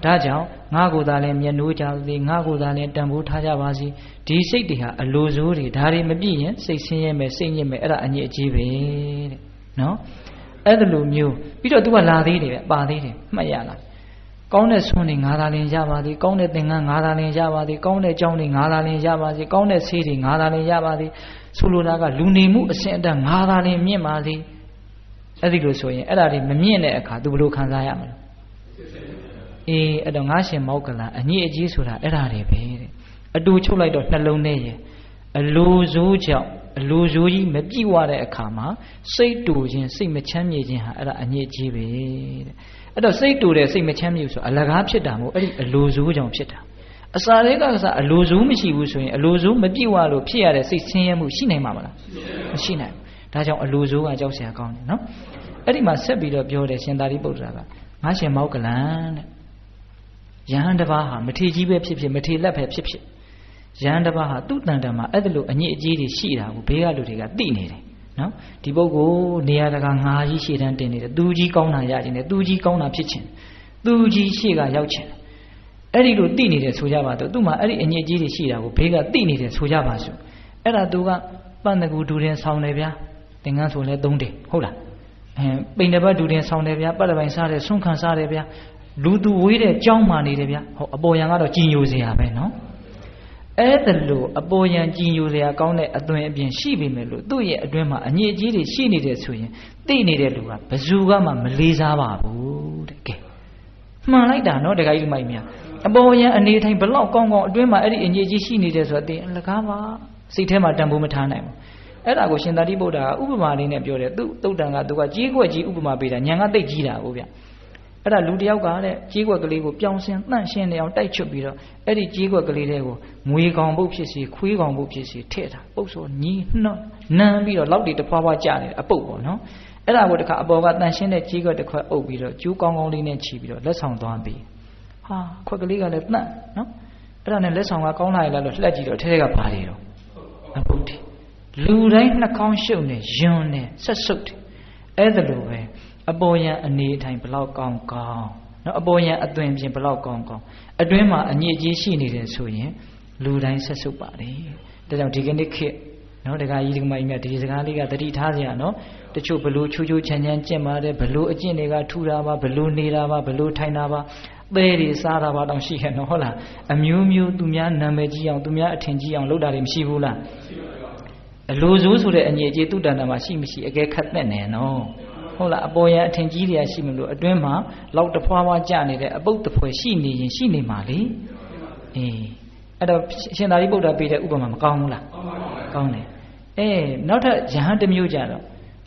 ဒါကြောင့်ငါကိုယ်သာလည်းမျက်နှိုးကြစေငါကိုယ်သာလည်းတန်ဖိုးထားကြပါစေဒီစိတ်တွေဟာအလိုစိုးတွေဒါတွေမပြည့်ရင်စိတ်ဆင်းရဲမယ်စိတ်ညစ်မယ်အဲ့ဒါအညစ်အကြေးပဲတဲ့နော်အဲ့ဒါလိုမျိုးပြီးတော့ तू ကလာသေးတယ်ပါသေးတယ်မှတ်ရလားကောင်းတဲ့ဆွမ်းတွေငါသာလင်ရပါသည်ကောင်းတဲ့သင်္ကန်းငါသာလင်ရပါသည်ကောင်းတဲ့ကြောင်းတွေငါသာလင်ရပါသည်ကောင်းတဲ့ဆေးတွေငါသာလင်ရပါသည်ဆိုလိုတာကလူနေမှုအဆင့်အတန်းငါသာလင်မြင့်ပါသည်အဲ့ဒီလိုဆိုရင်အဲ့ဒါတွေမမြင့်တဲ့အခါ तू ဘယ်လိုခံစားရမလဲအေးအဲ့တော့ငါရှင်မောက်ကလန်အညစ်အကြေးဆိုတာအဲ့ဒါတွေပဲတဲ့အတူချုပ်လိုက်တော့နှလုံးထဲရဲ့အလိုစိုးကြောင့်အလိုစိုးကြီးမပြည့်ဝတဲ့အခါမှာစိတ်တူခြင်းစိတ်မချမ်းမြေခြင်းဟာအဲ့ဒါအညစ်အကြေးပဲတဲ့အဲ့တော့စိတ်တူတဲ့စိတ်မချမ်းမြေဆိုအလကားဖြစ်တာမဟုတ်အဲ့ဒီအလိုစိုးကြောင့်ဖြစ်တာအစာတွေကစားအလိုစိုးမရှိဘူးဆိုရင်အလိုစိုးမပြည့်ဝလို့ဖြစ်ရတဲ့စိတ်ဆင်းရဲမှုရှိနိုင်မှာမလားမရှိနိုင်ဘူးဒါကြောင့်အလိုစိုးကကြောက်စရာကောင်းတယ်နော်အဲ့ဒီမှာဆက်ပြီးတော့ပြောတယ်ရှင်သာရိပုတ္တရာကငါရှင်မောက်ကလန်တဲ့ယဟန်တစ်ပါးဟာမထေကြီးပဲဖြစ်ဖြစ်မထေလက်ပဲဖြစ်ဖြစ်ယဟန်တစ်ပါးဟာသူ့တန်တန်မှာအဲ့ဒါလိုအညစ်အကြေးတွေရှိတာကိုဘေးကလူတွေကသိနေတယ်နော်ဒီပုဂ္ဂိုလ်နေရာတကာငါကြီးရှေ့တန်းတင်နေတယ်သူကြီးကောင်းတာရခြင်းတယ်သူကြီးကောင်းတာဖြစ်ခြင်းသူကြီးရှေ့ကရောက်ခြင်းအဲ့ဒီလိုသိနေတယ်ဆိုကြပါတော့သူ့မှာအဲ့ဒီအညစ်အကြေးတွေရှိတာကိုဘေးကသိနေတယ်ဆိုကြပါစို့အဲ့ဒါသူကပန့်တကူဒူရင်ဆောင်းတယ်ဗျာသင်္ကန်းဆိုလဲ3တယ်ဟုတ်လားပိန်တပတ်ဒူရင်ဆောင်းတယ်ဗျာပတ်တပိုင်းစားတယ်ဆွန့်ခံစားတယ်ဗျာလူသူဝေးတဲ့ကြောင်းမှနေတယ်ဗျာဟောအပေါ်ယံကတော့ကြည်ညိုစရာပဲနော်အဲ့ဒါလို့အပေါ်ယံကြည်ညိုစရာကောင်းတဲ့အသွင်အပြင်ရှိပေမဲ့လို့သူ့ရဲ့အတွင်းမှာအညစ်အကြေးတွေရှိနေတယ်ဆိုရင်သိနေတဲ့လူကဘယ်သူကမှမလေးစားပါဘူးတဲ့ကဲမှန်လိုက်တာနော်တခါကြီးမိုက်များအပေါ်ယံအနေထိုင်ဘလောက်ကောင်းကောင်းအတွင်းမှာအဲ့ဒီအညစ်အကြေးရှိနေတယ်ဆိုတော့သိအလကားပါစိတ်ထဲမှာတန်ဖိုးမထားနိုင်ဘူးအဲ့ဒါကိုရှင်သာရိပုတ္တရာဥပမာလေးနဲ့ပြောတယ်သူ့တုတ်တန်ကသူကကြီးကွက်ကြီးဥပမာပေးတာညာကသိကြီးတာကိုဗျအဲ့ဒါလူတယောက်ကတဲ့ကြေးကွက်ကလေးကိုပြောင်းဆင်းတန့်ရှင်းနေအောင်တိုက်ချွတ်ပြီးတော့အဲ့ဒီကြေးကွက်ကလေးတွေကိုငွေကောင်ပုတ်ဖြစ်စီခွေးကောင်ပုတ်ဖြစ်စီထည့်တာပုတ်ဆိုညီနှောနမ်းပြီးတော့လောက်တွေတဖွာဖွာကျနေတယ်အပုတ်ပေါ့နော်အဲ့ဒါကိုတခါအပေါ်ကတန့်ရှင်းတဲ့ကြေးကွက်တစ်ခွက်အုပ်ပြီးတော့ကျူးကောင်းကောင်းလေးနဲ့ခြီးပြီးတော့လက်ဆောင်သွားပြီးဟာခွက်ကလေးကလည်းတန့်နော်အဲ့ဒါနဲ့လက်ဆောင်ကကောင်းလာရလားလို့လှက်ကြည့်တော့ထဲကဘာတွေတော့အပုတ်တွေလူတိုင်းနှာခေါင်းရှုပ်နေယွန်းနေဆက်ဆုပ်တယ်အဲ့ဒါလိုပဲအပေါ်ယံအနေထိုင်ဘလောက်ကောင်းကောင်းနော်အပေါ်ယံအသွင်ပြင်ဘလောက်ကောင်းကောင်းအတွင်းမှာအညစ်အကြေးရှိနေတယ်ဆိုရင်လူတိုင်းဆက်ဆုပ်ပါတယ်ဒါကြောင့်ဒီကနေ့ခေတ် နော်တခါကြီးဒီကမိုင်းမြတ်ဒီစကားလေးကတတိထားစရာနော်တချို့ဘလို့ချိုးချိုးချမ်းချမ်းကျင့်ပါတယ်ဘလို့အကျင့်တွေကထူတာပါဘလို့နေတာပါဘလို့ထိုင်တာပါသဲတွေစားတာပါတောင်ရှိခဲ့နော်ဟုတ်လားအမျိုးမျိုးသူများနာမည်ကြီးအောင်သူများအထင်ကြီးအောင်လုပ်တာတွေမရှိဘူးလားအလိုစိုးဆိုတဲ့အငြိအကျေးသူ့တဏ္ဍာမှာရှိမရှိအကဲခတ်တဲ့နေနော်ဟုတ်လားအပေါ်ရန်အထင်ကြီးတွေကရှိမလို့အတွင်းမှာလောက်တဖွာဖွာကြနေတဲ့အပုတ်တဖွဲရှိနေရင်ရှိနေမှာလေအဲ့တော့ရှင်သာရိပုတ္တရာပေးတဲ့ဥပမာမကောင်းဘူးလားကောင်းတယ်နောက်ထပ်ယဟန်တစ်မျိုးကြတော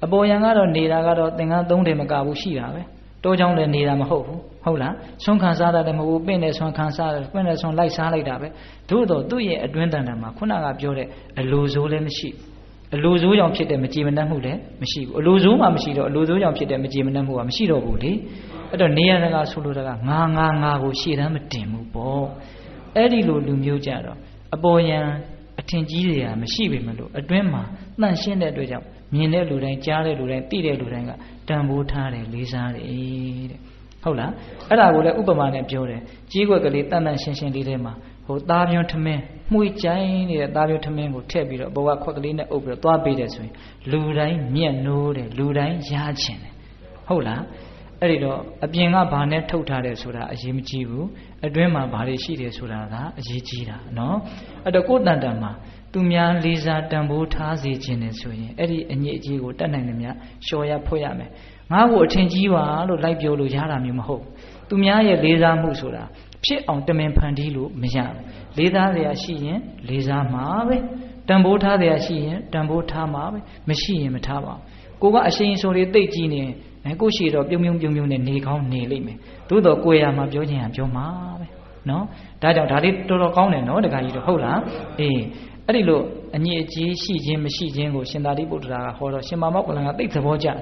့အပေါ်ရန်ကတော့နေတာကတော့သင်္ကန်း3တယ်မကဘူးရှိတာပဲတိုးချောင်းလည်းနေတာမဟုတ်ဘူးဟုတ်လားဆွမ်းခံစားတာလည်းမဟုတ်ဘူးပင့်နဲ့ဆွမ်းခံစားတယ်ပင့်နဲ့ဆွမ်းလိုက်စားလိုက်တာပဲတို့တော့သူ့ရဲ့အတွင်းတဏ္ဍာမှာခုနကပြောတဲ့အလိုစိုးလည်းမရှိအလိုစိုးကြောင့်ဖြစ်တဲ့မကြည်မနှက်မှုလည်းမရှိဘူးအလိုစိုးမှမရှိတော့အလိုစိုးကြောင့်ဖြစ်တဲ့မကြည်မနှက်မှုကမရှိတော့ဘူးလေအဲ့တော့နေရတကဆိုလိုတာကငါကိုရှေ့တန်းမတင်ဘူးပေါ့အဲ့ဒီလိုလူမျိုးကြတော့အပေါ်ယံအထင်ကြီးတွေကမရှိပေမလို့အတွင်းမှာတန့်ရှင်းတဲ့အတွက်ကြောင့်မြင်တဲ့လူတိုင်းကြားတဲ့လူတိုင်းသိတဲ့လူတိုင်းကတန်ဖိုးထားတယ်လေးစားတယ်တဲ့ဟုတ်လားအဲ့ဒါကိုလည်းဥပမာနဲ့ပြောတယ်ကြီးွက်ကလေးတန့်ရှင်းရှင်းလေးထဲမှာဟိုသားပြွန်းထမင်းမှုိကြိုင်းနေတဲ့သားပြွန်းထမင်းကိုထည့်ပြီးတော့အပေါ်ကခွက်ကလေးနဲ့အုပ်ပြီးတော့သွားပေးတယ်ဆိုရင်လူတိုင်းမျက်နှိုးတယ်လူတိုင်းရားချင်တယ်ဟုတ်လားအဲ့ဒီတော့အပြင်ကဘာနဲ့ထုတ်ထားတယ်ဆိုတာအရေးမကြီးဘူးအတွင်းမှာဘာတွေရှိတယ်ဆိုတာကအရေးကြီးတာနော်အဲ့တော့ကိုယ်တန်တန်မှာသူများလေးစားတန်ဖိုးထားစေခြင်းနဲ့ဆိုရင်အဲ့ဒီအညစ်အကြေးကိုတတ်နိုင်တယ်များလျှော်ရဖွက်ရမယ်ငါ့ကိုအထင်ကြီးပါလို့လိုက်ပြောလို့ရတာမျိုးမဟုတ်သူများရဲ့လေးစားမှုဆိုတာဖြစ်အောင်တမင်ဖန်တီးလို့မရဘူးလေးစားစရာရှိရင်လေးစားမှာပဲတန်ဖိုးထားစရာရှိရင်တန်ဖိုးထားမှာပဲမရှိရင်မထားပါဘူးကိုကအရှိန်ဆိုတွေသိကြည့်နေကိုရှိတော့ပြုံနဲ့နေကောင်းနေလိမ့်မယ်သို့တော့ကိုယ်ရမှာပြောခြင်းဟာပြောမှာပဲနော်ဒါကြောင့်ဒါလေးတော်တော်ကောင်းတယ်နော်တခါကြီးတော့ဟုတ်လားအဲ့ဒီလိုအညစ်အကြေးရှိခြင်းမရှိခြင်းကိုရှင်သာရိပုတ္တရာကဟောတော့ရှင်မောက္ကလန်ကသိသဘောကျတယ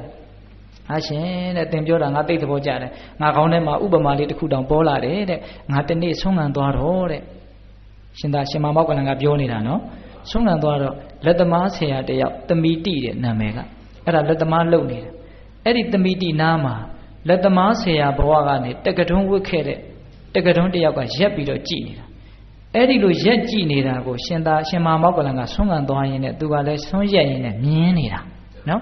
်ဟာရှင်တဲ့သင်ပြောတာငါသိသဘောကျတယ်ငါကောင်းထဲမှာဥပမာလေးတစ်ခုတောင်ပေါ်လာတယ်တဲ့ငါတနေ့ဆုံးခံသွားတော့တဲ့ရှင်မောက္ကလန်ကပြောနေတာနော်ဆုံးခံသွားတော့လက်သမားဆရာတယောက်သမိတိတဲ့နာမည်ကအဲ့ဒါလက်သမားလုပ်နေတယ်အဲ့ဒီသမိတိနားမှာလက်သမားဆရာဘဝကနေတက္ကထုံးဝတ်ခဲ့တဲ့တက္ကထုံးတယောက်ကရက်ပြီးတော့ကြည်နေတာအဲ့ဒီလိုရက်ကြည့်နေတာကိုရှင်မောက္ကလန်ကဆုံးခံသွားရင်းနဲ့သူကလည်းဆုံးရက်ရင်းနဲ့မြင်နေတာနော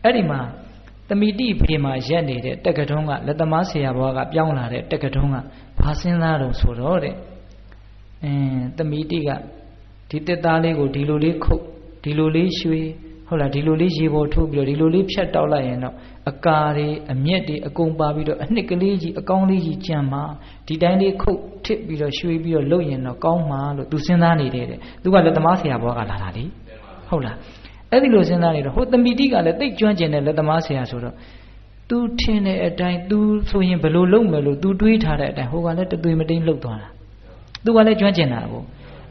်အဲ့ဒီမှာသမိတိဖေမှာရက်နေတဲ့တက္ကထုံးကလက်သမားဆရာဘွားကပြောင်းလာတဲ့တက္ကထုံးကဘာစဉ်းစားတော့ဆိုတော့တဲ့သမိတိကဒီတက်သားလေးကိုဒီလိုလေးခုတ်ဒီလိုလေးရွှေဟုတ်လားဒီလိုလေးရေပေါ်ထိုးပြီးတော့ဒီလိုလေးဖြတ်တောက်လိုက်ရင်တော့အကာတွေအမျက်တွေအကုန်ပါပြီးတော့အနှစ်ကလေးကြီးအကောင်းလေးကြီးကြံမှာဒီတိုင်းလေးခုတ်ထစ်ပြီးတော့ရွှေပြီးတော့လှုပ်ရင်တော့ကောင်းမှာလို့သူစဉ်းစားနေတယ်တဲ့သူကလက်သမားဆရာဘွားကလာတာလေဟုတ်လားအဲ့ဒီလိုစဉ်းစားနေတော့ဟိုသမိတိကလည်းသိကျွမ်းကျင်တဲ့လက်သမားဆရာဆိုတော့သူထင်တဲ့အတိုင်းသူဆိုရင်ဘယ်လိုလုပ်မယ်လို့သူတွေးထားတဲ့အတိုင်းဟိုကလည်းတသွေးမတိန်လှုပ်သွားတာသူကလည်းကျွမ်းကျင်တာကို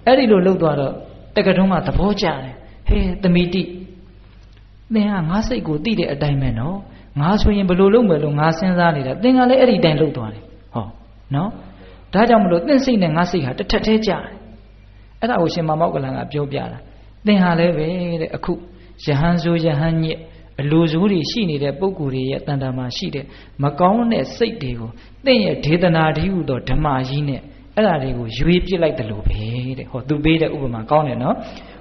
အဲ့ဒီလိုလှုပ်သွားတော့တက္ကထုံးကသဘောကျတယ်ဟေးသမိတိသင်ကငါစိတ်ကိုသိတဲ့အတိုင်းပဲနော်ငါဆိုရင်ဘယ်လိုလုပ်မယ်လို့ငါစဉ်းစားနေတာသင်ကလည်းအဲ့ဒီတိုင်းလှုပ်သွားတယ်ဟောနော်ဒါကြောင့်မလို့သင်စိတ်နဲ့ငါစိတ်ဟာတစ်ထက်တည်းကြတယ်အဲ့ဒါကိုရှင်မောက္ကလန်ကပြောပြတာသင်ဟာလည်းပဲတဲ့အခုယဟန်ဆိုယဟန်ညစ်အလိုစိုးတွေရှိနေတဲ့ပုဂ္ဂိုလ်တွေရဲ့တန်တာမှာရှိတဲ့မကောင်းတဲ့စိတ်တွေကိုသင်ရဲ့ဒေသနာတည်းဟူသောဓမ္မကြီးနဲ့အဲ့ဒါတွေကိုရွေးပြစ်လိုက်တယ်လို့ပဲတဲ့ဟောသူပေးတဲ့ဥပမာကောင်းတယ်နော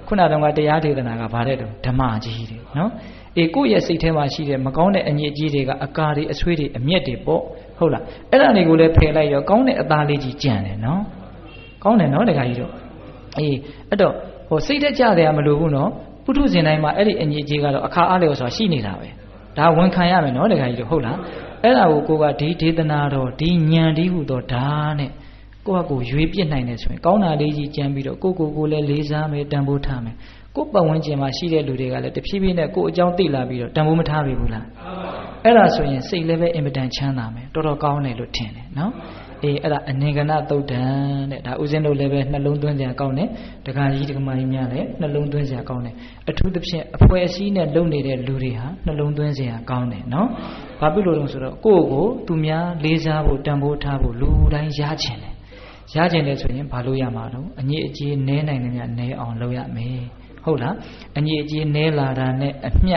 ်ခုနတုန်းကတရားဒေသနာကဗါတဲ့တော့ဓမ္မကြီးတဲ့နော်ကိုယ့်ရဲ့စိတ်ထဲမှာရှိတဲ့မကောင်းတဲ့အညစ်အကြေးတွေကအကာတွေအဆွေးတွေအမျက်တွေပေါ့ဟုတ်လားအဲ့ဒါတွေကိုလည်းဖယ်လိုက်ရောကောင်းတဲ့အသားလေးကြီးကြံတယ်နော်ကောင်းတယ်နော်တခါကြီးတို့အဲ့တော့ဟိုစိတ်တက်ကြတယ်မလို့ဘူးနော်ပုထုဇဉ်တိုင်းမှာအဲ့ဒီအညစ်အကြေးကတော့အခါအားလျော်စွာရှိနေတာပဲဒါဝန်ခံရမယ်နော်တခါကြီးတို့ဟုတ်လားအဲ့ဒါကိုကိုကဒီဒေသနာတော်ဒီဉာဏ်ဒီဟုသောဓာတ်နဲ့ကိုယ့်ဟာကိုယ်ရွေးပြစ်နိုင်တယ်ဆိုရင်ကောင်းတာလေးကြီးကြံပြီးတော့ကိုလည်းလေးစားမယ်တန်ဖိုးထားမယ်ကိုယ့်ပတ်ဝန်းကျင်မှာရှိတဲ့လူတွေကလည်းတဖြည်းဖြည်းနဲ့ကိုယ့်အကြောင်းသိလာပြီးတော့တန်ဖိုးမထားပြီဘူးလားအဲ့ဒါဆိုရင်စိတ်လည်းပဲအင်မတန်ချမ်းသာမယ်တော်တော်ကောင်းတယ်လို့ထင်တယ်နော်အဲ့ဒါအနင်္ဂနသုတ်တံတဲ့ဒါဥစဉ်တို့လည်းပဲနှလုံးသွင်းစရာကောင်းတယ်ဒကာကြီးဒကာမကြီးများလည်းနှလုံးသွင်းစရာကောင်းတယ်အထူးသဖြင့်အဖွဲ့အစည်းနဲ့လုပ်နေတဲ့လူတွေဟာနှလုံးသွင်းစရာကောင်းတယ်နော်ဘာဖြစ်လို့လဲဆိုတော့ကိုယ့်ကိုသူများလေးစားဖို့တန်ဖိုးထားဖို့လူတိုင်းရချင်တယ်ရကျင်တယ်ဆိုရင်ဘာလို့ရမှာတော့အညစ်အကြေးနည်းနိုင်တယ်များနည်းအောင်လုပ်ရမယ်ဟုတ်လားအညစ်အကြေးနည်းလာတာနဲ့အမျှ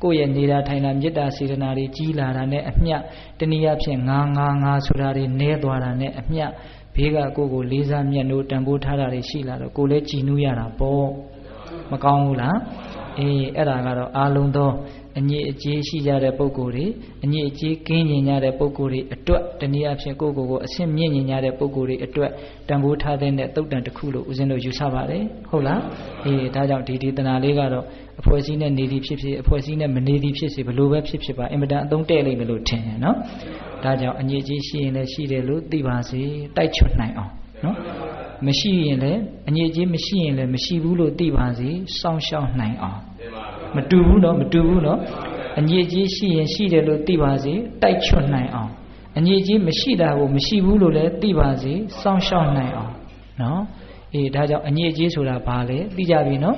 ကိုယ့်ရဲ့နေတာထိုင်တာမေတ္တာစေတနာတွေကြီးလာတာနဲ့အမျှတနည်းအားဖြင့်ငါဆိုတာတွေနည်းသွားတာနဲ့အမျှဘေးကကိုယ့်ကိုလေးစားမြတ်လို့တန်ဖိုးထားတာတွေရှိလာတော့ကိုယ်လည်းကြည်နူးရတာပေါ့ မကောင်းဘူးလားအဲ့ဒါကတော့အာလုံးသောအညစ်အကြေးရှိကြတဲ့ပုဂ္ဂိုလ်တွေအညစ်အကြေးကင်းကျင်ကြတဲ့ပုဂ္ဂိုလ်တွေအတွက်တနည်းအားဖြင့်ကိုယ့်ကိုယ်ကိုအဆင့်မြင့်ကျင်ကြတဲ့ပုဂ္ဂိုလ်တွေအတွက်တန်ဖိုးထားတဲ့သုတ်တန်တစ်ခုလို့ဦးဇင်းတို့ယူဆပါတယ်ဟုတ်လားဒါကြောင့်ဒီဒေသနာလေးကတော့အဖွဲ့အစည်းနဲ့နေသည်ဖြစ်ဖြစ်အဖွဲ့အစည်းနဲ့မနေသည်ဖြစ်စေဘလို့ပဲဖြစ်ဖြစ်ပါအင်မတန်အသုံးတဲ့လိမ့်မယ်လို့ထင်တယ်နော်ဒါကြောင့်အညစ်အကြေးရှိရင်လည်းရှိတယ်လို့သိပါစေတိုက်ချွတ်နိုင်အောင်နော်မရှိရင်လည်းအညစ်အကြေးမရှိရင်လည်းမရှိဘူးလို့သိပါစေစောင့်ရှောက်နိုင်အောင်မတူဘူးနော်အညစ်အကြေးရှိရင်ရှိတယ်လို့သိပါစေတိုက်ချွတ်နိုင်အောင်အညစ်အကြေးမရှိတာကိုမရှိဘူးလို့လည်းသိပါစေစောင့်ရှောက်နိုင်အောင်နော်ဒါကြောင့်အညစ်အကြေးဆိုတာဘာလဲသိကြပြီနော်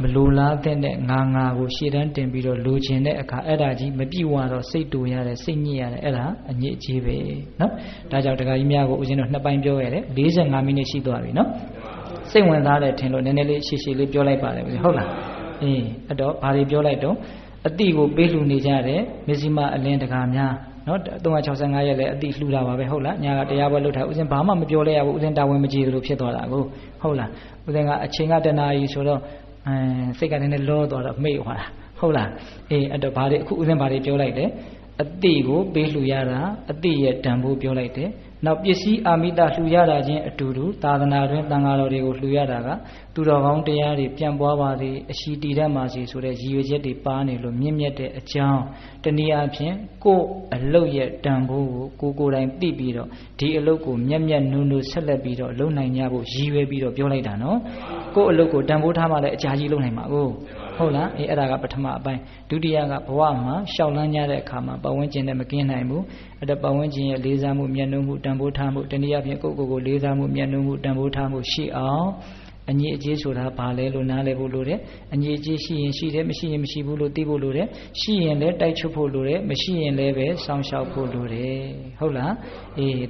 မလိုလားတဲ့ငါကိုရှေ့တန်းတင်ပြီးတော့လိုချင်တဲ့အခါအဲ့ဒါကြီးမပြည့်ဝတော့စိတ်တူရတယ်စိတ်ညစ်ရတယ်အဲ့ဒါအညစ်အကြေးပဲနော်ဒါကြောင့်တရားကြီးများကိုဦးဇင်းတို့နှစ်ပိုင်းပြောရတယ်45မိနစ်ရှိသွားပြီနော်စိတ်ဝင်စားတယ်ထင်လို့နည်းနည်းလေးရှည်ရှည်လေးပြောလိုက်ပါတယ်ဟုတ်လားအဲ့တော့ဘာတွေပြောလိုက်တော့အတိကိုပေးလှူနေကြတယ်မစ္စည်းမအလင်းတကာများနော်365ရက်လည်းအတိလှူတာပါပဲဟုတ်လားညာကတရားပွဲလုပ်တာဦးဇင်းဘာမှမပြောလဲရဘူးဦးဇင်းတာဝန်မကျေလို့ဖြစ်သွားတာကိုဟုတ်လားဦးဇင်းကအချိန်ကတနာကြီးဆိုတော့စိတ်ကလည်းလောသွားတော့မေ့သွားတာဟုတ်လားအဲ့တော့ဘာတွေအခုဦးဇင်းဘာတွေပြောလိုက်တယ်အတိကိုပေးလှူရတာအတိရဲ့တန်ဖိုးပြောလိုက်တယ်နောက်ပစ္စည်းအာမိတလှူရတာချင်းအတူတူသာသနာတွင်တန်ဃာတော်တွေကိုလှူရတာကသူတော်ကောင်းတရားတွေပြန့်ပွားပါစေအရှိတည်တတ်ပါစေဆိုတဲ့ရည်ရွယ်ချက်တွေပါနေလို့မြင့်မြတ်တဲ့အကြောင်းတနည်းအားဖြင့်ကိုယ်အလုတ်ရဲ့တန်ဖိုးကိုကိုယ်တိုင်သိပြီးတော့ဒီအလုတ်ကိုမြတ်မြတ်နုံနုဆက်လက်ပြီးတော့လုံနိုင်ကြဖို့ရည်ရွယ်ပြီးတော့ပြောလိုက်တာနော်ကိုယ်အလုတ်ကိုတန်ဖိုးထားမှလည်းအကြာကြီးလုံနိုင်မှာကိုဟုတ်လားအဲ့ဒါကပထမအပိုင်းဒုတိယကဘဝမှာရှောက်လန်းကြတဲ့အခါမှာပတ်ဝန်းကျင်နဲ့မကင်းနိုင်ဘူးအဲ့ဒါပတ်ဝန်းကျင်ရဲ့လေးစားမှုမြတ်နိုးမှုတန်ဖိုးထားမှုတနည်းအားဖြင့်ကိုယ့်ကိုယ်လေးစားမှုမြတ်နိုးမှုတန်ဖိုးထားမှုရှိအောင်အညစ်အကြေးဆိုတာဘာလဲလို့နားလည်ဖို့လိုတယ်အညစ်အကြေးရှိရင်ရှိတယ်မရှိရင်မရှိဘူးလို့သိဖို့လိုတယ်ရှိရင်လည်းတိုက်ချုပ်ဖို့လိုတယ်မရှိရင်လည်းပဲစောင့်ရှောက်ဖို့လိုတယ်ဟုတ်လား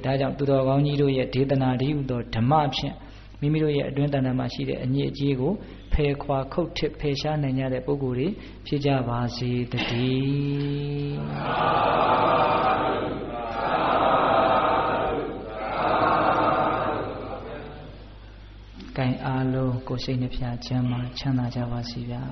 ဒါကြောင့်သူတော်ကောင်းကြီးတို့ရဲ့ဒေသနာတည်းဟူသောဓမ္မဖြင့်မိမိတို့ရဲ့အတွင်းတဏ္ဍာမှာရှိတဲ့အညစ်အကြေးကိုဖယ်ခွာခုတ်ထစ်ဖယ်ရှားနိုင်ကြတဲ့ပုဂ္ဂိုလ်တွေဖြစ်ကြပါစေတည်းကံအားလုံးကိုယ်စိတ်နှဖျားချမ်းသာကြပါစေဗျာ